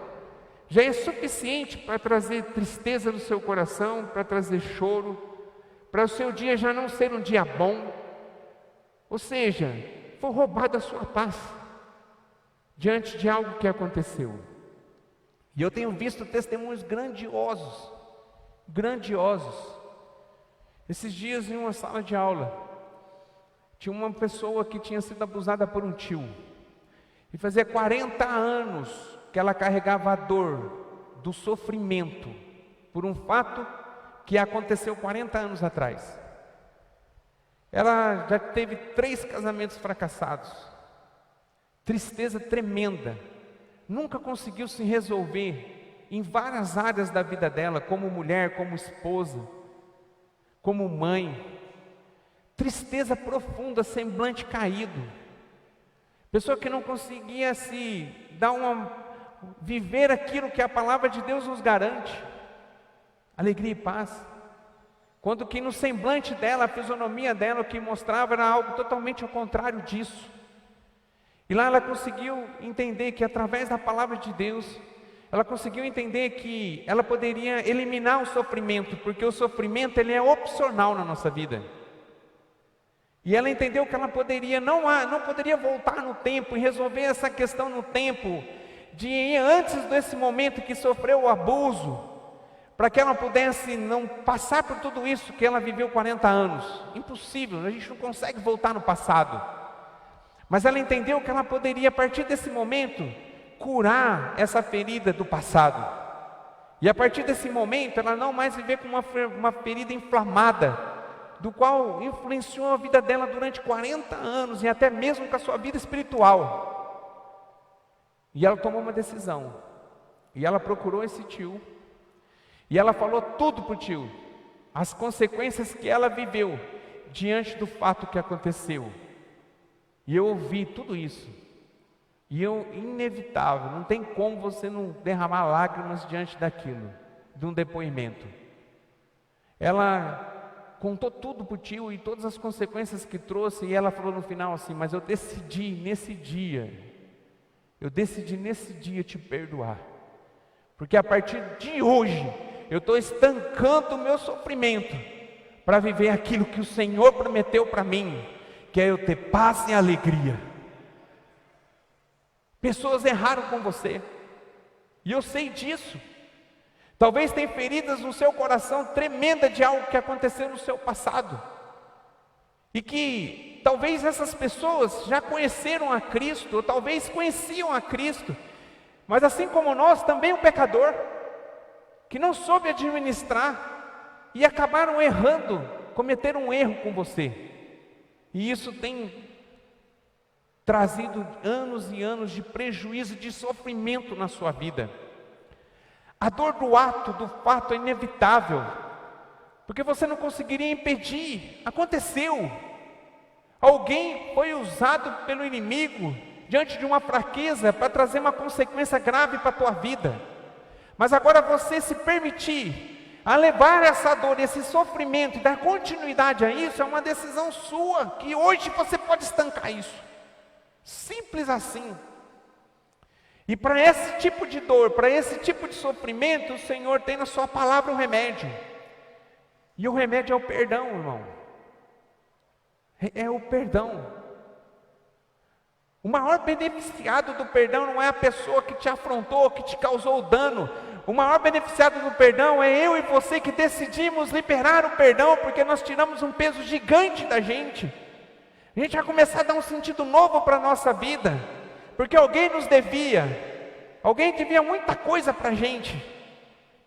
B: já é suficiente para trazer tristeza no seu coração, para trazer choro, para o seu dia já não ser um dia bom. Ou seja, foi roubada a sua paz diante de algo que aconteceu. E eu tenho visto testemunhos grandiosos. Esses dias, em uma sala de aula, tinha uma pessoa que tinha sido abusada por um tio. E fazia 40 anos que ela carregava a dor do sofrimento por um fato que aconteceu 40 anos atrás. Ela já teve 3 casamentos fracassados, tristeza tremenda, nunca conseguiu se resolver em várias áreas da vida dela, como mulher, como esposa, como mãe, tristeza profunda, semblante caído, pessoa que não conseguia se dar viver aquilo que a palavra de Deus nos garante, alegria e paz. Quando que no semblante dela, a fisionomia dela, o que mostrava era algo totalmente ao contrário disso. E lá ela conseguiu entender que através da palavra de Deus, ela conseguiu entender que ela poderia eliminar o sofrimento, porque o sofrimento ele é opcional na nossa vida. E ela entendeu que ela poderia, não poderia voltar no tempo e resolver essa questão no tempo, de ir antes desse momento que sofreu o abuso, para que ela pudesse não passar por tudo isso que ela viveu 40 anos. Impossível, a gente não consegue voltar no passado. Mas ela entendeu que ela poderia, a partir desse momento, curar essa ferida do passado. E a partir desse momento, ela não mais viver com uma ferida inflamada, do qual influenciou a vida dela durante 40 anos, e até mesmo com a sua vida espiritual. E ela tomou uma decisão. E ela procurou esse tio. E ela falou tudo para o tio, as consequências que ela viveu diante do fato que aconteceu. E eu ouvi tudo isso. E inevitável, não tem como você não derramar lágrimas diante daquilo, de um depoimento. Ela contou tudo para o tio e todas as consequências que trouxe, e ela falou no final assim: mas eu decidi nesse dia te perdoar, porque a partir de hoje, eu estou estancando o meu sofrimento para viver aquilo que o Senhor prometeu para mim, que é eu ter paz e alegria. Pessoas erraram com você, e eu sei disso. Talvez tenha feridas no seu coração tremenda de algo que aconteceu no seu passado, e que talvez essas pessoas já conheceram a Cristo, ou talvez conheciam a Cristo, mas assim como nós, também o pecador, que não soube administrar e acabaram errando, cometeram um erro com você. E isso tem trazido anos e anos de prejuízo, de sofrimento na sua vida. A dor do fato é inevitável, porque você não conseguiria impedir, aconteceu. Alguém foi usado pelo inimigo diante de uma fraqueza para trazer uma consequência grave para a tua vida. Mas agora você se permitir a levar essa dor, esse sofrimento e dar continuidade a isso, é uma decisão sua, que hoje você pode estancar isso. Simples assim. E para esse tipo de dor, para esse tipo de sofrimento, o Senhor tem na sua palavra o remédio. E o remédio é o perdão, irmão. É o perdão. O maior beneficiado do perdão não é a pessoa que te afrontou, que te causou dano. O maior beneficiado do perdão é eu e você, que decidimos liberar o perdão, porque nós tiramos um peso gigante da gente. A gente vai começar a dar um sentido novo para a nossa vida, porque alguém nos devia, alguém devia muita coisa para a gente,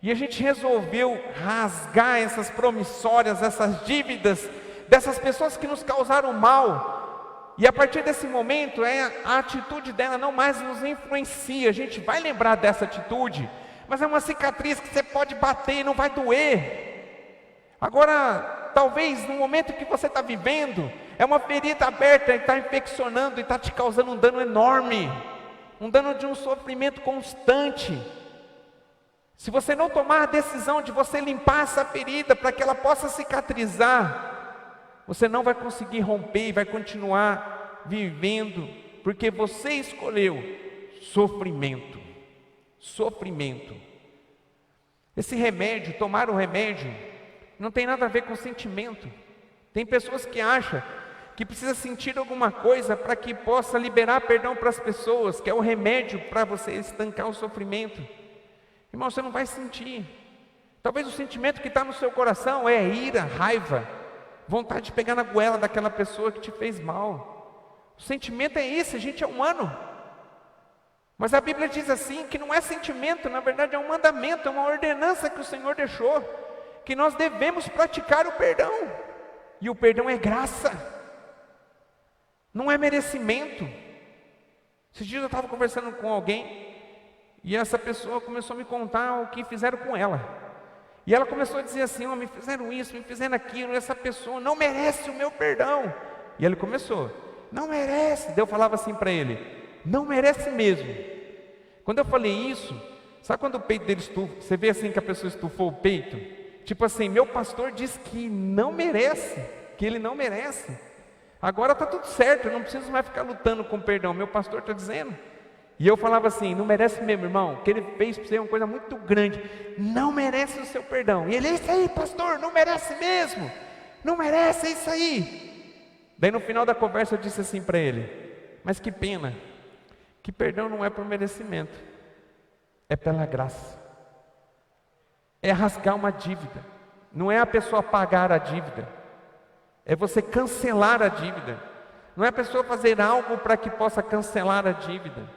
B: e a gente resolveu rasgar essas promissórias, essas dívidas, dessas pessoas que nos causaram mal, e a partir desse momento, a atitude dela não mais nos influencia. A gente vai lembrar dessa atitude, mas é uma cicatriz que você pode bater e não vai doer. Agora, talvez no momento que você está vivendo, é uma ferida aberta e está infeccionando e está te causando um dano enorme, um dano de um sofrimento constante. Se você não tomar a decisão de você limpar essa ferida para que ela possa cicatrizar, você não vai conseguir romper e vai continuar vivendo, porque você escolheu sofrimento. Sofrimento. Esse remédio, tomar o remédio, não tem nada a ver com sentimento. Tem pessoas que acham que precisa sentir alguma coisa para que possa liberar perdão para as pessoas, que é o remédio para você estancar o sofrimento. Irmão, você não vai sentir. Talvez o sentimento que está no seu coração é ira, raiva, vontade de pegar na goela daquela pessoa que te fez mal. O sentimento é esse, a gente é humano. Mas a Bíblia diz assim, que não é sentimento, na verdade é um mandamento, é uma ordenança que o Senhor deixou, que nós devemos praticar o perdão. E o perdão é graça, não é merecimento. Esses dias eu estava conversando com alguém, e essa pessoa começou a me contar o que fizeram com ela. E ela começou a dizer assim, me fizeram isso, me fizeram aquilo, essa pessoa não merece o meu perdão. E ele começou, não merece. Daí eu falava assim para ele, não merece mesmo. Quando eu falei isso, sabe quando o peito dele estufa? Você vê assim que a pessoa estufou o peito? Tipo assim, meu pastor diz que não merece, que ele não merece. Agora está tudo certo, eu não preciso mais ficar lutando com perdão, meu pastor está dizendo. E eu falava assim, não merece mesmo, irmão, o que ele fez para você é uma coisa muito grande, não merece o seu perdão. E ele, é isso aí, pastor, não merece mesmo, não merece, é isso aí. Daí no final da conversa eu disse assim para ele, mas que pena, que perdão não é por merecimento, é pela graça. É rasgar uma dívida, não é a pessoa pagar a dívida, é você cancelar a dívida. Não é a pessoa fazer algo para que possa cancelar a dívida.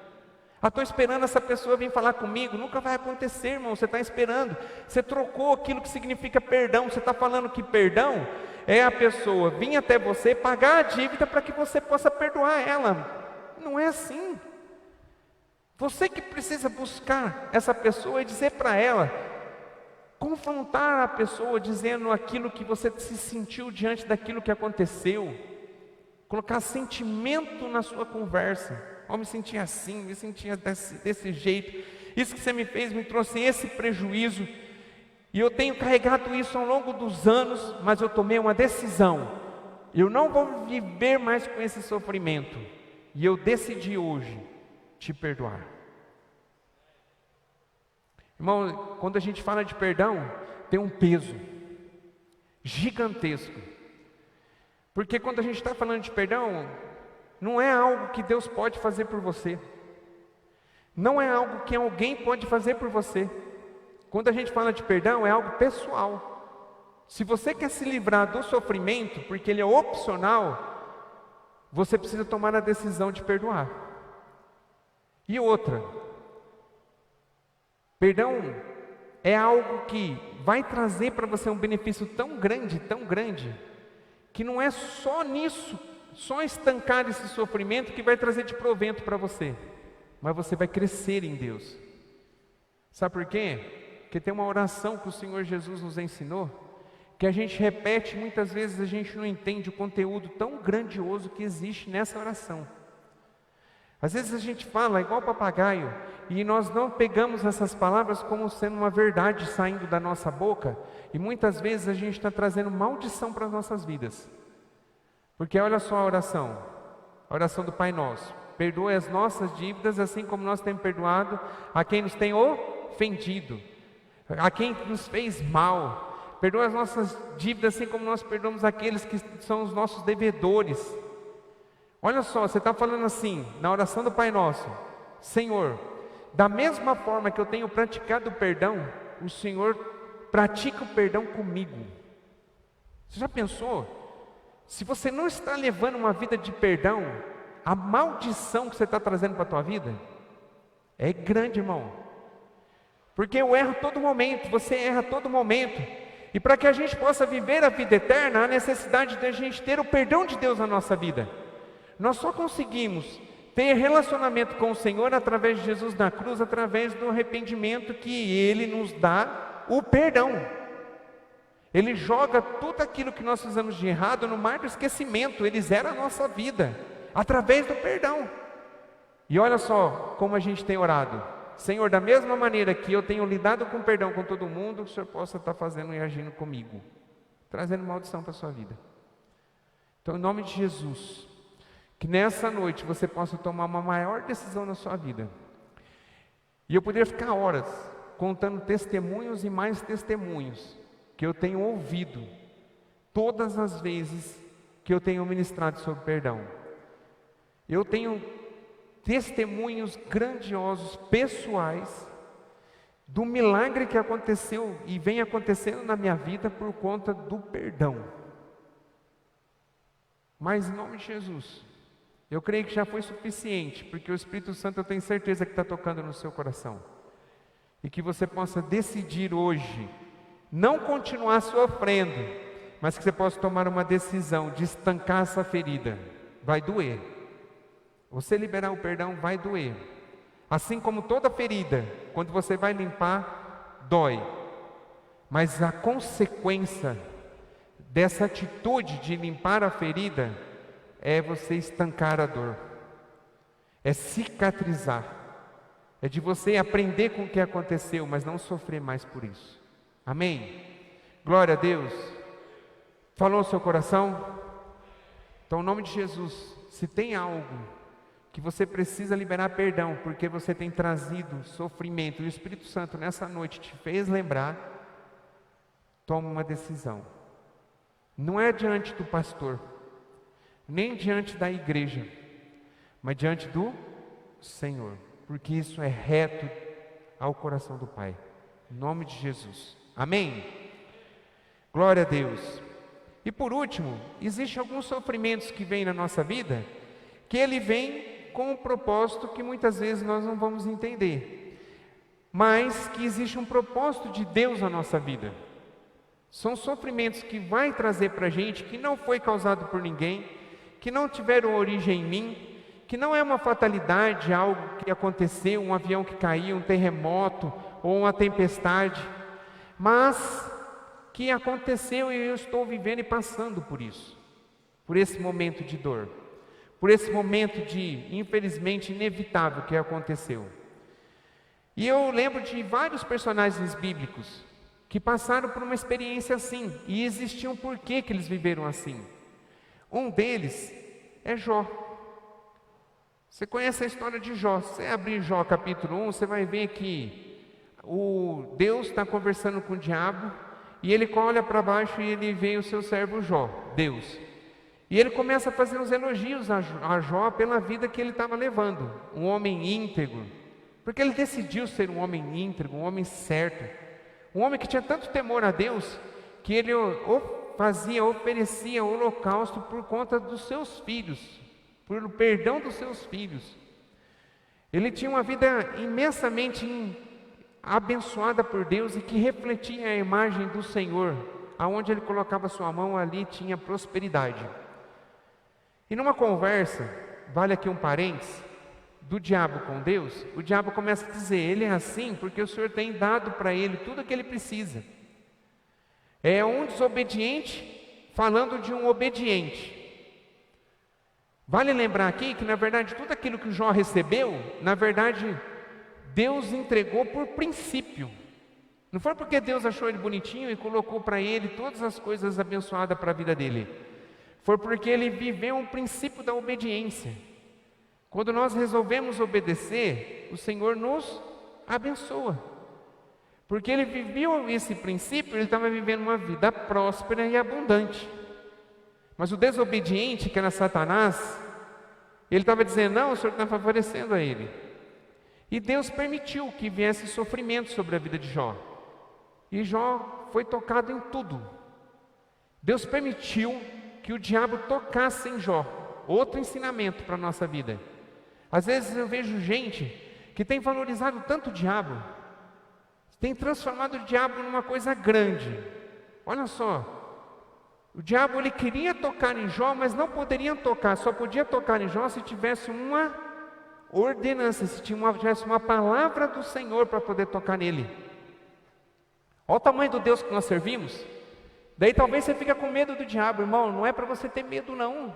B: Estou esperando essa pessoa vir falar comigo, nunca vai acontecer, irmão, você está esperando. Você trocou aquilo que significa perdão, você está falando que perdão é a pessoa vir até você, pagar a dívida para que você possa perdoar ela. Não é assim. Você que precisa buscar essa pessoa e dizer para ela, confrontar a pessoa dizendo aquilo que você se sentiu diante daquilo que aconteceu, colocar sentimento na sua conversa. Eu me sentia assim, me sentia desse jeito, isso que você me fez me trouxe esse prejuízo, e eu tenho carregado isso ao longo dos anos, mas eu tomei uma decisão, eu não vou viver mais com esse sofrimento, e eu decidi hoje te perdoar. Irmão, quando a gente fala de perdão, tem um peso gigantesco, porque quando a gente está falando de perdão, não é algo que Deus pode fazer por você, não é algo que alguém pode fazer por você. Quando a gente fala de perdão, é algo pessoal. Se você quer se livrar do sofrimento, porque ele é opcional, você precisa tomar a decisão de perdoar. E outra, perdão é algo que vai trazer para você um benefício tão grande, que não é só nisso, só estancar esse sofrimento que vai trazer de provento para você, mas você vai crescer em Deus. Sabe por quê? Porque tem uma oração que o Senhor Jesus nos ensinou, que a gente repete, muitas vezes a gente não entende o conteúdo tão grandioso que existe nessa oração. Às vezes a gente fala igual papagaio, e nós não pegamos essas palavras como sendo uma verdade saindo da nossa boca, e muitas vezes a gente está trazendo maldição para as nossas vidas. Porque olha só a oração do Pai Nosso: perdoe as nossas dívidas, assim como nós temos perdoado a quem nos tem ofendido, a quem nos fez mal. Perdoe as nossas dívidas, assim como nós perdoamos aqueles que são os nossos devedores. Olha só, você está falando assim, na oração do Pai Nosso: Senhor, da mesma forma que eu tenho praticado o perdão, o Senhor pratica o perdão comigo. Você já pensou? Se você não está levando uma vida de perdão, a maldição que você está trazendo para a tua vida é grande, irmão. Porque eu erro todo momento, você erra todo momento. E para que a gente possa viver a vida eterna, há necessidade de a gente ter o perdão de Deus na nossa vida. Nós só conseguimos ter relacionamento com o Senhor através de Jesus na cruz, através do arrependimento que Ele nos dá o perdão. Ele joga tudo aquilo que nós fizemos de errado no mar do esquecimento. Ele zera a nossa vida, através do perdão. E olha só como a gente tem orado. Senhor, da mesma maneira que eu tenho lidado com perdão com todo mundo, o Senhor possa estar fazendo e agindo comigo, trazendo maldição para a sua vida. Então, em nome de Jesus, que nessa noite você possa tomar uma maior decisão na sua vida. E eu poderia ficar horas contando testemunhos e mais testemunhos que eu tenho ouvido todas as vezes que eu tenho ministrado sobre perdão. Eu tenho testemunhos grandiosos, pessoais, do milagre que aconteceu e vem acontecendo na minha vida por conta do perdão. Mas em nome de Jesus, eu creio que já foi suficiente, porque o Espírito Santo eu tenho certeza que está tocando no seu coração. E que você possa decidir hoje, não continuar sofrendo, mas que você possa tomar uma decisão de estancar essa ferida. Vai doer. Você liberar o perdão vai doer. Assim como toda ferida, quando você vai limpar, dói. Mas a consequência dessa atitude de limpar a ferida é você estancar a dor, é cicatrizar, é de você aprender com o que aconteceu, mas não sofrer mais por isso. Amém? Glória a Deus. Falou o seu coração? Então, em nome de Jesus, se tem algo que você precisa liberar perdão, porque você tem trazido sofrimento, e o Espírito Santo nessa noite te fez lembrar, toma uma decisão. Não é diante do pastor, nem diante da igreja, mas diante do Senhor, porque isso é reto ao coração do Pai. Em nome de Jesus. Amém? Glória a Deus. E por último, existem alguns sofrimentos que vêm na nossa vida, que ele vem com um propósito que muitas vezes nós não vamos entender, mas que existe um propósito de Deus na nossa vida. São sofrimentos que vai trazer para a gente, que não foi causado por ninguém, que não tiveram origem em mim, que não é uma fatalidade, algo que aconteceu, um avião que caiu, um terremoto ou uma tempestade, mas que aconteceu e eu estou vivendo e passando por isso, por esse momento de dor, por esse momento de, infelizmente, inevitável que aconteceu. E eu lembro de vários personagens bíblicos que passaram por uma experiência assim, e existia um porquê que eles viveram assim. Um deles é Jó. Você conhece a história de Jó. Se você abrir Jó capítulo 1, você vai ver que o Deus está conversando com o diabo, e ele olha para baixo e ele vê o seu servo Jó, Deus. E ele começa a fazer uns elogios a Jó pela vida que ele estava levando. Um homem íntegro, porque ele decidiu ser um homem íntegro, um homem certo. Um homem que tinha tanto temor a Deus, que ele oferecia holocausto por conta dos seus filhos, por perdão dos seus filhos. Ele tinha uma vida imensamente abençoada por Deus e que refletia a imagem do Senhor. Aonde ele colocava sua mão, ali tinha prosperidade. E numa conversa, vale aqui um parênteses, do diabo com Deus, o diabo começa a dizer, ele é assim porque o Senhor tem dado para ele tudo o que ele precisa. É um desobediente falando de um obediente. Vale lembrar aqui que na verdade tudo aquilo que Jó recebeu, na verdade Deus entregou por princípio. Não foi porque Deus achou ele bonitinho e colocou para ele todas as coisas abençoadas para a vida dele. Foi porque ele viveu um princípio da obediência. Quando nós resolvemos obedecer, o Senhor nos abençoa. Porque ele viveu esse princípio, ele estava vivendo uma vida próspera e abundante. Mas o desobediente, que era Satanás, ele estava dizendo, não, o Senhor está favorecendo a ele. E Deus permitiu que viesse sofrimento sobre a vida de Jó. E Jó foi tocado em tudo. Deus permitiu que o diabo tocasse em Jó. Outro ensinamento para a nossa vida. Às vezes eu vejo gente que tem valorizado tanto o diabo, tem transformado o diabo numa coisa grande. Olha só, o diabo ele queria tocar em Jó, mas não poderia tocar, só podia tocar em Jó se tivesse uma ordenança, se tivesse uma palavra do Senhor para poder tocar nele. Olha o tamanho do Deus que nós servimos, Daí talvez você fica com medo do diabo. Irmão, não é para você ter medo não.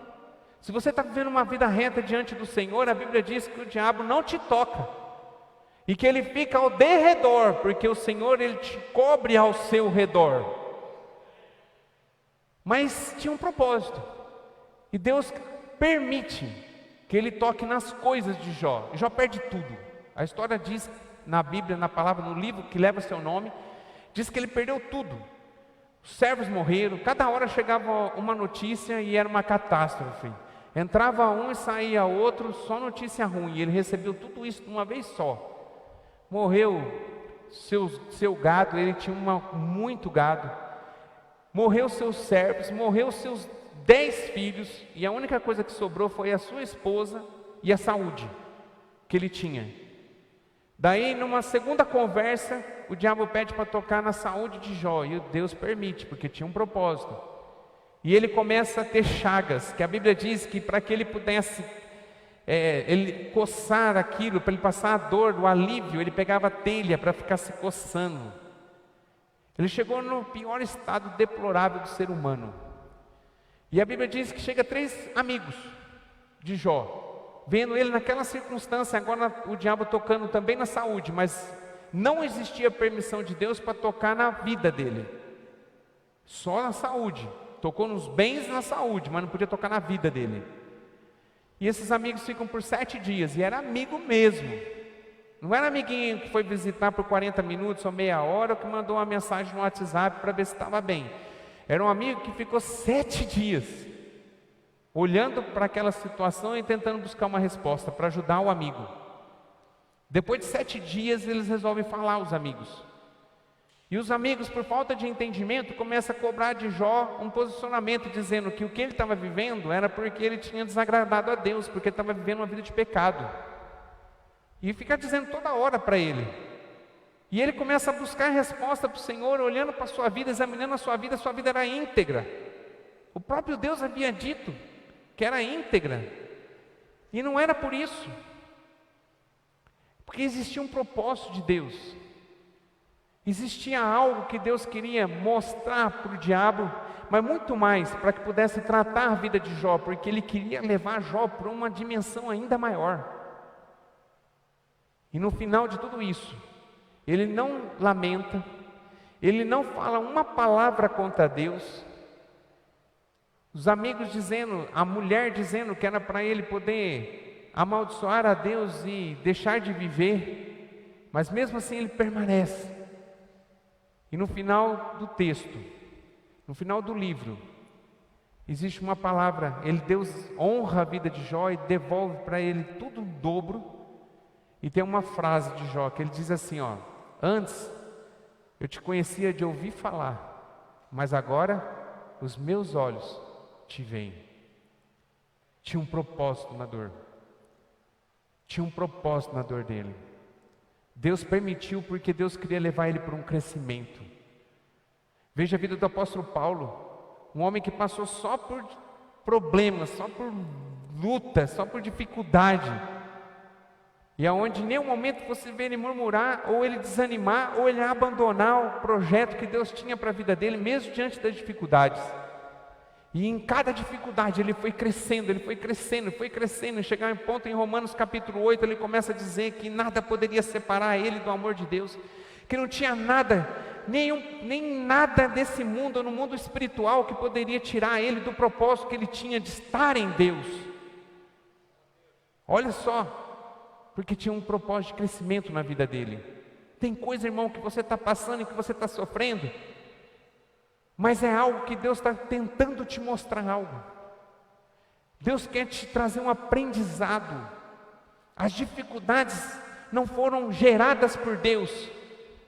B: Se você está vivendo uma vida reta diante do Senhor, a Bíblia diz que o diabo não te toca, e que ele fica ao derredor, porque o Senhor, ele te cobre ao seu redor. Mas tinha um propósito, e Deus permite que ele toque nas coisas de Jó. Jó perde tudo. A história diz na Bíblia, na palavra, no livro que leva seu nome, diz que ele perdeu tudo. Os servos morreram, cada hora chegava uma notícia e era uma catástrofe. Entrava um e saía outro, só notícia ruim, e ele recebeu tudo isso de uma vez só. Morreu seu gado, ele tinha muito gado. Morreu seus servos, morreu seus 10 filhos, e a única coisa que sobrou foi a sua esposa e a saúde que ele tinha. Daí, numa segunda conversa, o diabo pede para tocar na saúde de Jó, e Deus permite, porque tinha um propósito. E ele começa a ter chagas, que a Bíblia diz que para que ele pudesse ele coçar aquilo, para ele passar a dor, o alívio, ele pegava telha para ficar se coçando. Ele chegou no pior estado deplorável do ser humano. E a Bíblia diz que chega 3 amigos de Jó, vendo ele naquela circunstância, agora o diabo tocando também na saúde, mas não existia permissão de Deus para tocar na vida dele, só na saúde. Tocou nos bens na saúde, mas não podia tocar na vida dele. E esses amigos ficam por 7 dias, e era amigo mesmo. Não era amiguinho que foi visitar por 40 minutos ou meia hora, ou que mandou uma mensagem no WhatsApp para ver se estava bem. Era um amigo que ficou 7 dias, olhando para aquela situação e tentando buscar uma resposta para ajudar o amigo. Depois de 7 dias, eles resolvem falar, os amigos. E os amigos, por falta de entendimento, começam a cobrar de Jó um posicionamento, dizendo que o que ele estava vivendo era porque ele tinha desagradado a Deus, porque ele estava vivendo uma vida de pecado. E fica dizendo toda hora para ele. E ele começa a buscar resposta para o Senhor, olhando para a sua vida, examinando a sua vida era íntegra. O próprio Deus havia dito que era íntegra. E não era por isso. Porque existia um propósito de Deus. Existia algo que Deus queria mostrar para o diabo, mas muito mais, para que pudesse tratar a vida de Jó, porque ele queria levar Jó para uma dimensão ainda maior. E no final de tudo isso, ele não lamenta, ele não fala uma palavra contra Deus. Os amigos dizendo, a mulher dizendo que era para ele poder amaldiçoar a Deus e deixar de viver, mas mesmo assim ele permanece. E no final do texto, no final do livro, existe uma palavra, Deus honra a vida de Jó e devolve para ele tudo o dobro. E tem uma frase de Jó que ele diz assim, antes eu te conhecia de ouvir falar, mas agora os meus olhos te veem. Tinha um propósito na dor. Tinha um propósito na dor dele. Deus permitiu porque Deus queria levar ele para um crescimento. Veja a vida do apóstolo Paulo, um homem que passou só por problemas, só por luta, só por dificuldade. E aonde em nenhum momento você vê ele murmurar, ou ele desanimar, ou ele abandonar o projeto que Deus tinha para a vida dele, mesmo diante das dificuldades. E em cada dificuldade ele foi crescendo, e chegar em ponto em Romanos capítulo 8, ele começa a dizer que nada poderia separar ele do amor de Deus, que não tinha nada, nem nada desse mundo, no mundo espiritual, que poderia tirar ele do propósito que ele tinha de estar em Deus. Olha só, porque tinha um propósito de crescimento na vida dele. Tem coisa, irmão, que você está passando e que você está sofrendo, mas é algo que Deus está tentando te mostrar algo. Deus quer te trazer um aprendizado. As dificuldades não foram geradas por Deus.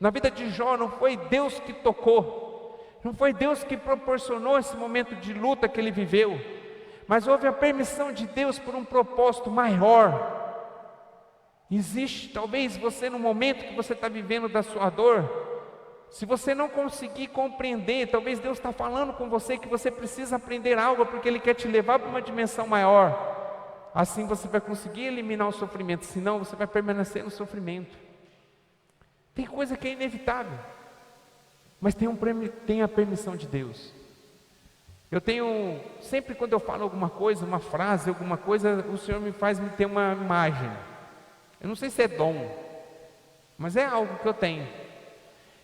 B: Na vida de Jó não foi Deus que tocou, não foi Deus que proporcionou esse momento de luta que ele viveu, mas houve a permissão de Deus por um propósito maior. Existe, talvez você no momento que você está vivendo da sua dor, se você não conseguir compreender, talvez Deus está falando com você que você precisa aprender algo, porque Ele quer te levar para uma dimensão maior. Assim você vai conseguir eliminar o sofrimento, senão você vai permanecer no sofrimento. Tem coisa que é inevitável, mas tem a permissão de Deus. Sempre quando eu falo alguma coisa, uma frase, alguma coisa, o Senhor me faz ter uma imagem. Eu não sei se é dom, mas é algo que eu tenho.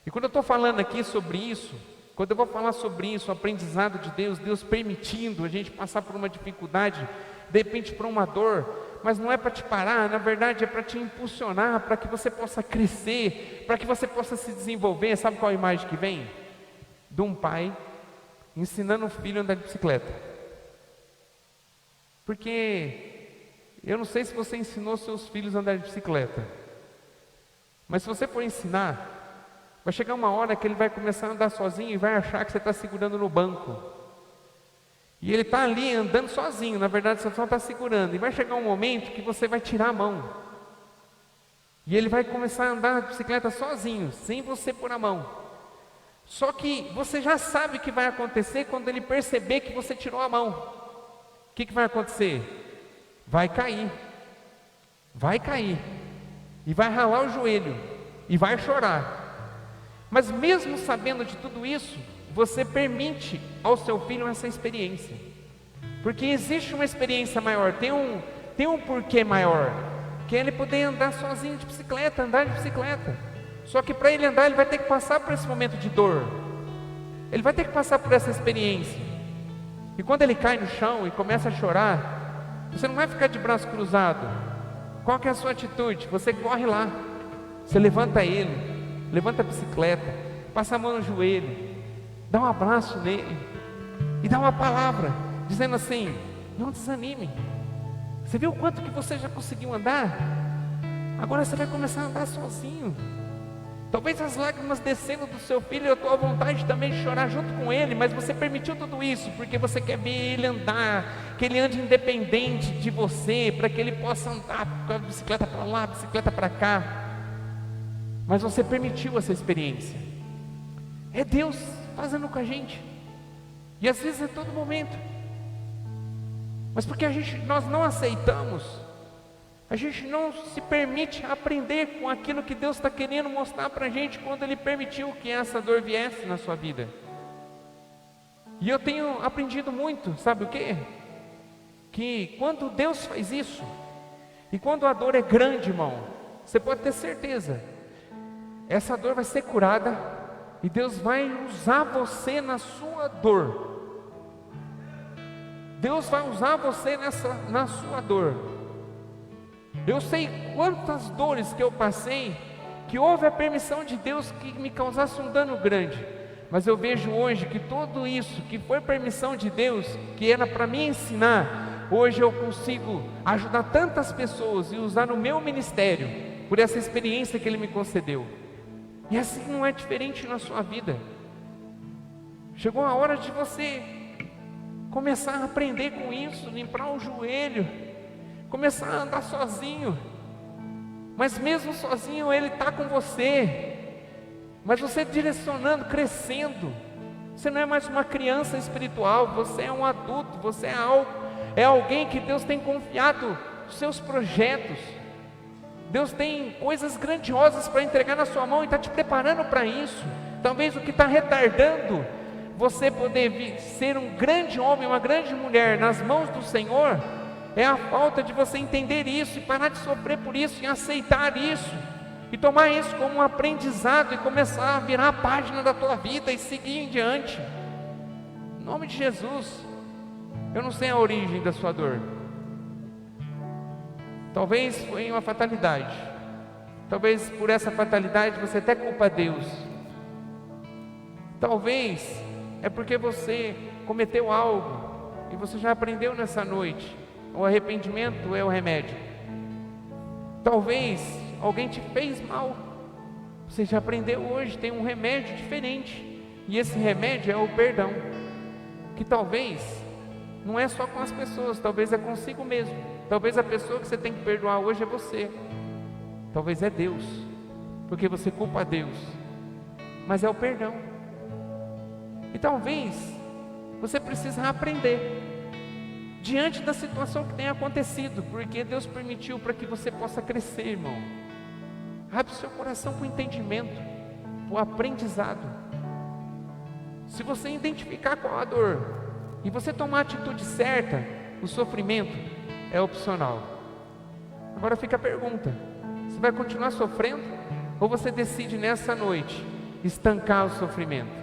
B: E quando eu estou falando aqui sobre isso, quando eu vou falar sobre isso, o aprendizado de Deus, Deus permitindo a gente passar por uma dificuldade, de repente por uma dor, mas não é para te parar, na verdade é para te impulsionar, para que você possa crescer, para que você possa se desenvolver. Sabe qual a imagem que vem? De um pai ensinando o filho a andar de bicicleta. Porque eu não sei se você ensinou seus filhos a andar de bicicleta, mas se você for ensinar, vai chegar uma hora que ele vai começar a andar sozinho e vai achar que você está segurando no banco. E ele está ali andando sozinho, na verdade você só está segurando. E vai chegar um momento que você vai tirar a mão. E ele vai começar a andar de bicicleta sozinho, sem você pôr a mão. Só que você já sabe o que vai acontecer quando ele perceber que você tirou a mão. O que vai acontecer? Vai cair. Vai cair. E vai ralar o joelho. E vai chorar. Mas mesmo sabendo de tudo isso, você permite ao seu filho essa experiência. Porque existe uma experiência maior, tem um porquê maior, que é ele poder andar sozinho de bicicleta, andar de bicicleta. Só que para ele andar, ele vai ter que passar por esse momento de dor. Ele vai ter que passar por essa experiência. E quando ele cai no chão e começa a chorar, você não vai ficar de braço cruzado. Qual que é a sua atitude? Você corre lá, você levanta ele, levanta a bicicleta, passa a mão no joelho, dá um abraço nele e dá uma palavra, dizendo assim: não desanime. Você viu o quanto que você já conseguiu andar? Agora você vai começar a andar sozinho. Talvez as lágrimas descendo do seu filho, a tua vontade também de chorar junto com ele, mas você permitiu tudo isso porque você quer ver ele andar, que ele ande independente de você, para que ele possa andar com a bicicleta para lá, a bicicleta para cá. Mas você permitiu essa experiência. É Deus fazendo com a gente. E às vezes é todo momento. Mas porque nós não aceitamos, a gente não se permite aprender com aquilo que Deus está querendo mostrar para a gente quando Ele permitiu que essa dor viesse na sua vida. E eu tenho aprendido muito, sabe o quê? Que quando Deus faz isso, e quando a dor é grande, irmão, você pode ter certeza, essa dor vai ser curada, e Deus vai usar você na sua dor. Deus vai usar você na sua dor. Eu sei quantas dores que eu passei, que houve a permissão de Deus que me causasse um dano grande. Mas eu vejo hoje que tudo isso, que foi permissão de Deus, que era para me ensinar, hoje eu consigo ajudar tantas pessoas e usar no meu ministério, por essa experiência que Ele me concedeu. E assim não é diferente na sua vida. Chegou a hora de você começar a aprender com isso, limpar o joelho, começar a andar sozinho. Mas mesmo sozinho Ele está com você. Mas você direcionando, crescendo. Você não é mais uma criança espiritual, você é um adulto, você é alguém que Deus tem confiado os seus projetos. Deus tem coisas grandiosas para entregar na sua mão e está te preparando para isso. Talvez o que está retardando você poder ser um grande homem, uma grande mulher nas mãos do Senhor, é a falta de você entender isso e parar de sofrer por isso e aceitar isso e tomar isso como um aprendizado e começar a virar a página da tua vida e seguir em diante. Em nome de Jesus. Eu não sei a origem da sua dor. Talvez foi uma fatalidade. Talvez por essa fatalidade você até culpa Deus. Talvez é porque você cometeu algo e você já aprendeu nessa noite. O arrependimento é o remédio. Talvez alguém te fez mal. Você já aprendeu hoje, tem um remédio diferente. E esse remédio é o perdão. Que talvez não é só com as pessoas, talvez é consigo mesmo. Talvez a pessoa que você tem que perdoar hoje é você. Talvez é Deus, porque você culpa a Deus. Mas é o perdão. E talvez você precisa aprender diante da situação que tem acontecido, porque Deus permitiu para que você possa crescer, irmão. Abre seu coração para o entendimento, para o aprendizado. Se você identificar qual a dor, E você tomar a atitude certa, o sofrimento é opcional. Agora fica a pergunta: você vai continuar sofrendo? Ou você decide nessa noite estancar o sofrimento?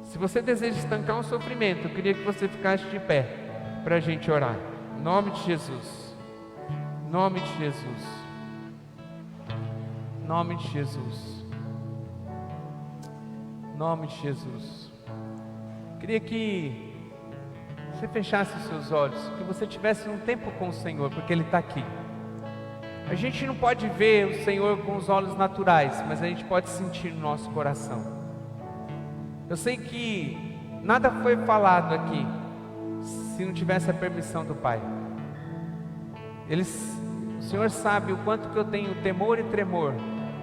B: Se você deseja estancar o sofrimento, eu queria que você ficasse de pé para a gente orar. Em nome de Jesus. Em nome de Jesus. Em nome de Jesus. Em nome de Jesus. Eu queria que você fechasse os seus olhos, que você tivesse um tempo com o Senhor, porque Ele está aqui. A gente não pode ver o Senhor com os olhos naturais, mas a gente pode sentir no nosso coração. Eu sei que nada foi falado aqui se não tivesse a permissão do Pai. O Senhor sabe o quanto que eu tenho temor e tremor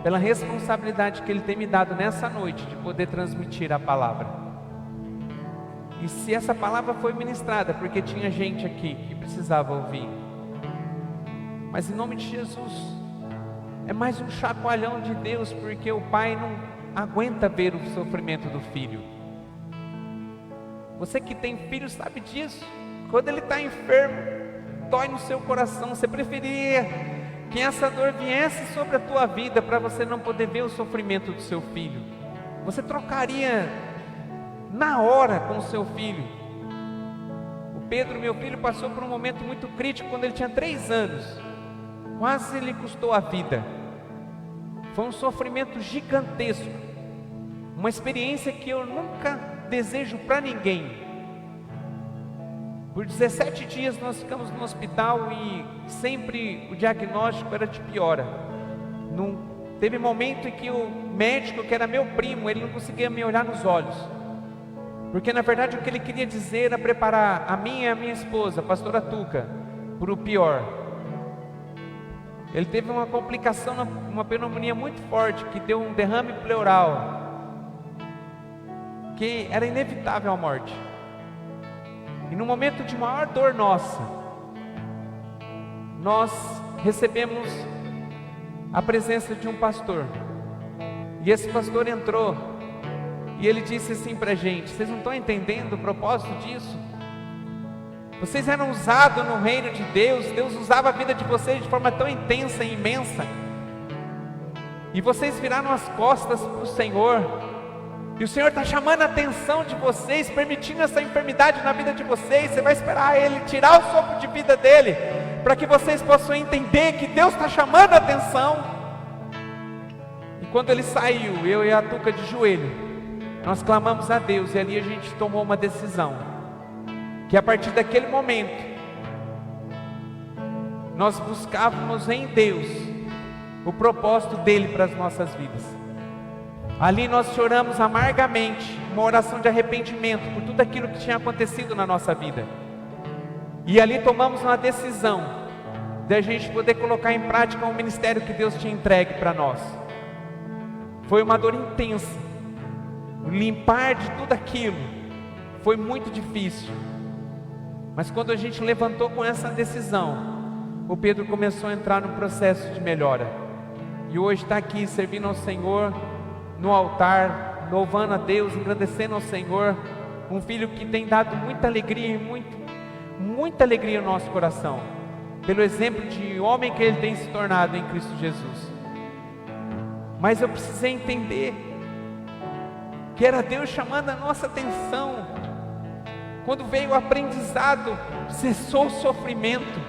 B: pela responsabilidade que Ele tem me dado nessa noite de poder transmitir a palavra. E se essa palavra foi ministrada, porque tinha gente aqui que precisava ouvir. Mas em nome de Jesus, é mais um chacoalhão de Deus, porque o pai não aguenta ver o sofrimento do filho. Você que tem filho sabe disso. Quando ele está enfermo, dói no seu coração. Você preferia que essa dor viesse sobre a tua vida para você não poder ver o sofrimento do seu filho. Você trocaria na hora com o seu filho. O Pedro, meu filho, passou por um momento muito crítico quando ele tinha 3 anos. Quase lhe custou a vida. Foi um sofrimento gigantesco. Uma experiência que eu nunca desejo para ninguém. Por 17 dias nós ficamos no hospital e sempre o diagnóstico era de piora. Teve momento em que o médico, que era meu primo, ele não conseguia me olhar nos olhos. Porque na verdade o que ele queria dizer era preparar a minha e a minha esposa, a pastora Tuca, para o pior. Ele teve uma complicação, uma pneumonia muito forte, que deu um derrame pleural, que era inevitável a morte. E no momento de maior dor nossa, nós recebemos a presença de um pastor. E esse pastor entrou, e ele disse assim para a gente: vocês não estão entendendo o propósito disso? Vocês eram usados no reino de Deus. Deus usava a vida de vocês de forma tão intensa e imensa. E vocês viraram as costas para o Senhor. E o Senhor está chamando a atenção de vocês, permitindo essa enfermidade na vida de vocês. Você vai esperar Ele tirar o sopro de vida dEle, para que vocês possam entender que Deus está chamando a atenção. E quando ele saiu, eu e a Tuca de joelho, nós clamamos a Deus. E ali a gente tomou uma decisão, que a partir daquele momento, nós buscávamos em Deus o propósito dEle para as nossas vidas. Ali nós choramos amargamente, uma oração de arrependimento por tudo aquilo que tinha acontecido na nossa vida. E ali tomamos uma decisão de a gente poder colocar em prática o ministério que Deus tinha entregue para nós. Foi uma dor intensa, limpar de tudo aquilo foi muito difícil. Mas quando a gente levantou com essa decisão, o Pedro começou a entrar no processo de melhora. E hoje está aqui servindo ao Senhor no altar, louvando a Deus, engrandecendo ao Senhor. Um filho que tem dado muita alegria e muita alegria no nosso coração, pelo exemplo de homem que ele tem se tornado em Cristo Jesus. Mas eu precisei entender que era Deus chamando a nossa atenção. Quando veio o aprendizado, cessou o sofrimento.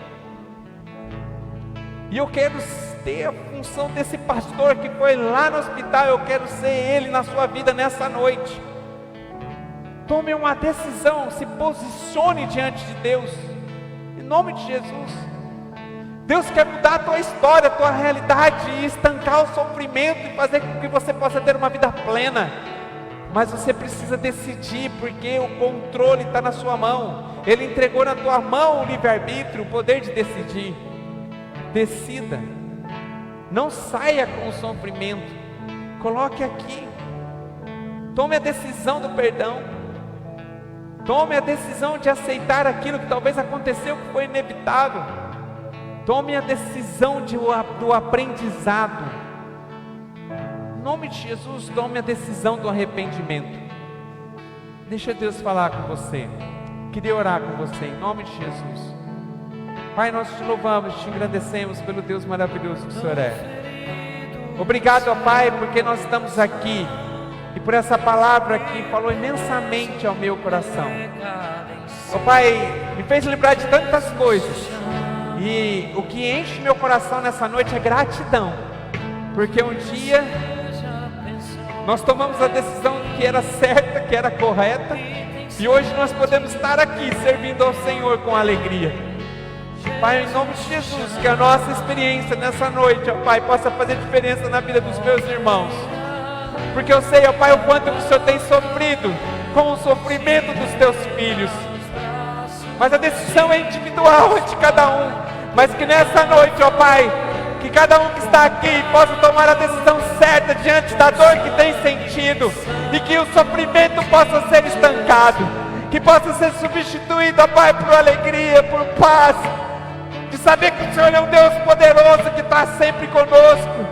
B: E eu quero ter a função desse pastor que foi lá no hospital. Eu quero ser ele na sua vida nessa noite. Tome uma decisão, se posicione diante de Deus, em nome de Jesus. Deus quer mudar a tua história, a tua realidade, e estancar o sofrimento e fazer com que você possa ter uma vida plena. Mas você precisa decidir, porque o controle está na sua mão. Ele entregou na tua mão o livre-arbítrio, o poder de decidir. Decida. Não saia com o sofrimento. Coloque aqui. Tome a decisão do perdão. Tome a decisão de aceitar aquilo que talvez aconteceu, que foi inevitável. Tome a decisão do aprendizado. Em nome de Jesus, tome a decisão do arrependimento. Deixa Deus falar com você. Queria orar com você em nome de Jesus. Pai, nós te louvamos, te agradecemos pelo Deus maravilhoso que o Senhor é. Obrigado, ó Pai, porque nós estamos aqui e por essa palavra que falou imensamente ao meu coração. Ó Pai, me fez lembrar de tantas coisas e o que enche meu coração nessa noite é gratidão, porque um dia nós tomamos a decisão que era certa, que era correta, e hoje nós podemos estar aqui servindo ao Senhor com alegria. Pai, em nome de Jesus, que a nossa experiência nessa noite, ó Pai, possa fazer diferença na vida dos meus irmãos. Porque eu sei, ó Pai, o quanto que o Senhor tem sofrido com o sofrimento dos teus filhos. Mas a decisão é individual de cada um. Mas que nessa noite, ó Pai, que cada um que está aqui possa tomar a decisão certa diante da dor que tem sentido. E que o sofrimento possa ser estancado. Que possa ser substituído, ó Pai, por alegria, por paz. De saber que o Senhor é um Deus poderoso que está sempre conosco,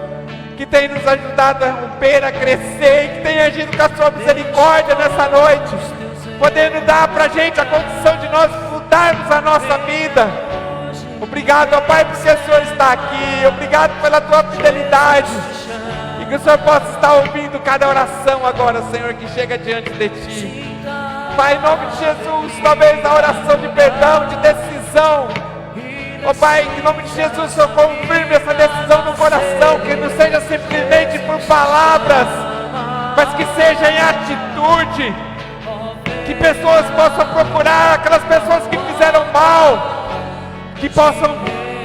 B: que tem nos ajudado a romper, a crescer, e que tem agido com a sua misericórdia nessa noite, podendo dar para a gente a condição de nós mudarmos a nossa vida. Obrigado, ó Pai, porque o Senhor está aqui. Obrigado pela tua fidelidade, e que o Senhor possa estar ouvindo cada oração agora, Senhor, que chega diante de Ti. Pai, em nome de Jesus, talvez a oração de perdão, de decisão, ó Pai, em nome de Jesus, o Senhor confirme essa decisão no coração, que não seja simplesmente por palavras, mas que seja em atitude, que pessoas possam procurar aquelas pessoas que fizeram mal, que possam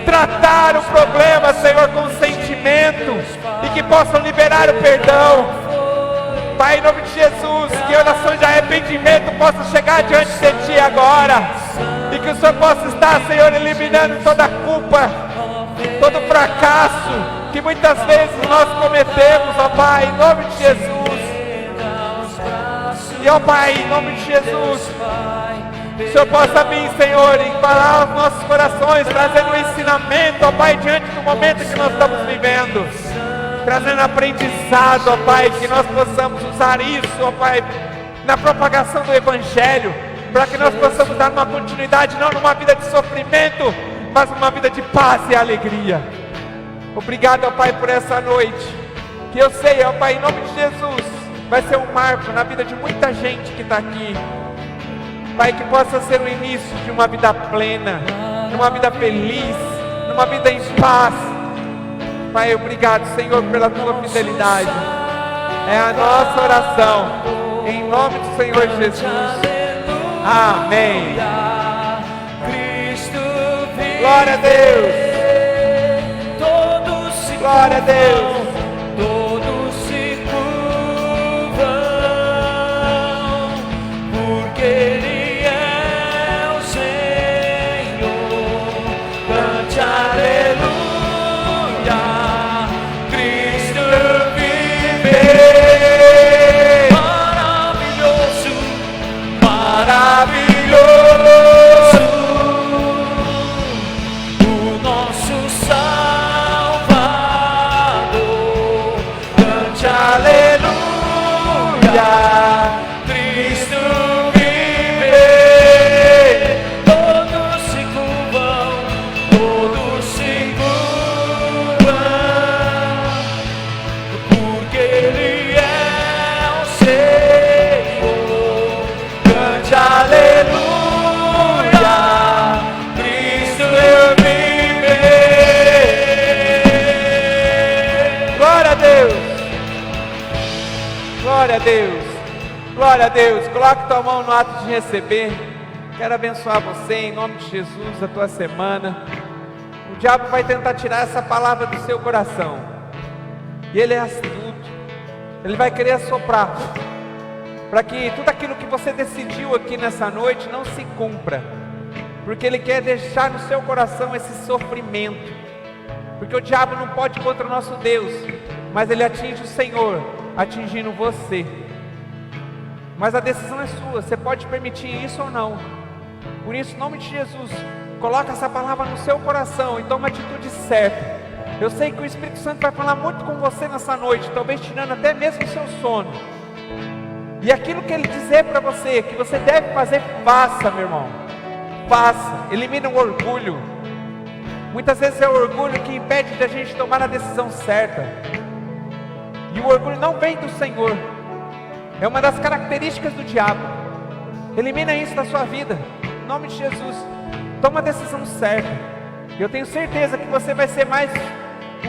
B: tratar o problema, Senhor, com sentimento, e que possam liberar o perdão. Pai, em nome de Jesus, que orações de arrependimento possam chegar diante de Ti agora, e que o Senhor possa estar, Senhor, eliminando toda a culpa, todo o fracasso que muitas vezes nós cometemos, ó Pai, em nome de Jesus. E ó Pai, em nome de Jesus, o Senhor possa vir, Senhor, e falar aos nossos corações, trazendo um ensinamento, ó Pai, diante do momento que nós estamos vivendo, trazendo aprendizado, ó Pai, que nós possamos usar isso, ó Pai, na propagação do Evangelho, para que nós possamos dar uma continuidade, não numa vida de sofrimento, mas numa vida de paz e alegria. Obrigado, ó Pai, por essa noite, que eu sei, ó Pai, em nome de Jesus, vai ser um marco na vida de muita gente que está aqui. Pai, que possa ser o início de uma vida plena, de uma vida feliz, de uma vida em paz. Pai, obrigado, Senhor, pela Tua fidelidade. É a nossa oração, em nome do Senhor Jesus. Amém. Glória a Deus. Glória a Deus.
C: Todos se curvam, porque Ele é o Senhor. Cante aleluia, Cristo vive. Maravilhoso, maravilhoso, o nosso Salvador. Cante aleluia, Cristo vive. Todos se curvam, todos se curvam, porque Ele é o Senhor. Cante aleluia, Cristo vive.
B: Glória a Deus. Glória a Deus. Glória a Deus. Coloque tua mão no ato de receber. Quero abençoar você em nome de Jesus, a tua semana. O diabo vai tentar tirar essa palavra do seu coração. E ele é astuto. Ele vai querer assoprar, para que tudo aquilo que você decidiu aqui nessa noite não se cumpra. Porque ele quer deixar no seu coração esse sofrimento. Porque o diabo não pode contra o nosso Deus, mas ele atinge o Senhor, atingindo você. Mas a decisão é sua, você pode permitir isso ou não. Por isso, em nome de Jesus, coloca essa palavra no seu coração e toma a atitude certa. Eu sei que o Espírito Santo vai falar muito com você nessa noite, talvez tirando até mesmo o seu sono. E aquilo que Ele dizer para você, que você deve fazer, faça, meu irmão. Faça, elimine o orgulho. Muitas vezes é o orgulho que impede de a gente tomar a decisão certa. E o orgulho não vem do Senhor. É uma das características do diabo. Elimina isso da sua vida, em nome de Jesus. Toma a decisão certa. Eu tenho certeza que você vai ser mais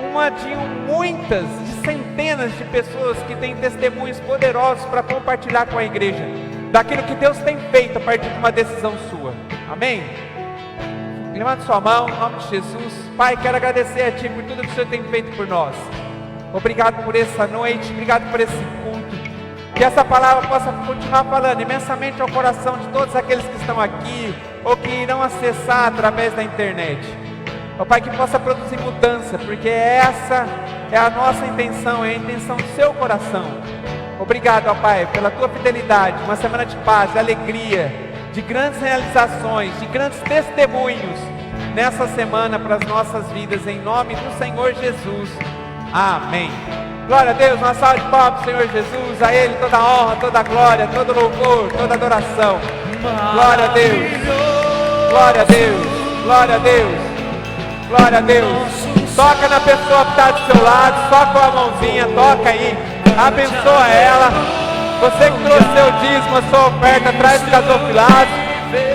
B: uma de muitas, de centenas de pessoas que têm testemunhos poderosos para compartilhar com a igreja daquilo que Deus tem feito a partir de uma decisão sua. Amém? Levante sua mão, em nome de Jesus. Pai, quero agradecer a Ti por tudo que o Senhor tem feito por nós. Obrigado por essa noite, obrigado por esse culto. Que essa palavra possa continuar falando imensamente ao coração de todos aqueles que estão aqui ou que irão acessar através da internet. Ó Pai, que possa produzir mudança, porque essa é a nossa intenção, é a intenção do Seu coração. Obrigado, ó Pai, pela Tua fidelidade, uma semana de paz, de alegria, de grandes realizações, de grandes testemunhos nessa semana para as nossas vidas, em nome do Senhor Jesus. Amém. Glória a Deus, uma salva de palmas, Senhor Jesus, a Ele toda a honra, toda a glória, todo louvor, toda adoração. Glória a Deus, glória a Deus, glória a Deus, glória a Deus. Toca na pessoa que está do seu lado, só com a mãozinha, toca aí, abençoa ela. Você que trouxe seu dízimo, a sua oferta, traz os gasofilados.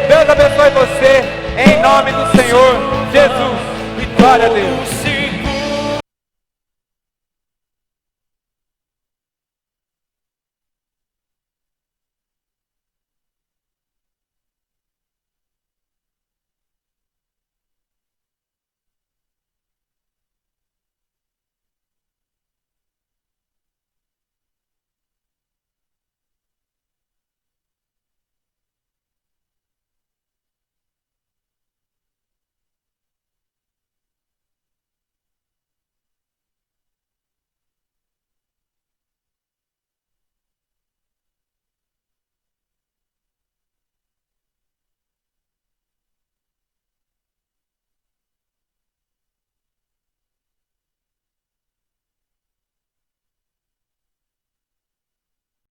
B: Deus abençoe você, em nome do Senhor Jesus. Glória a Deus.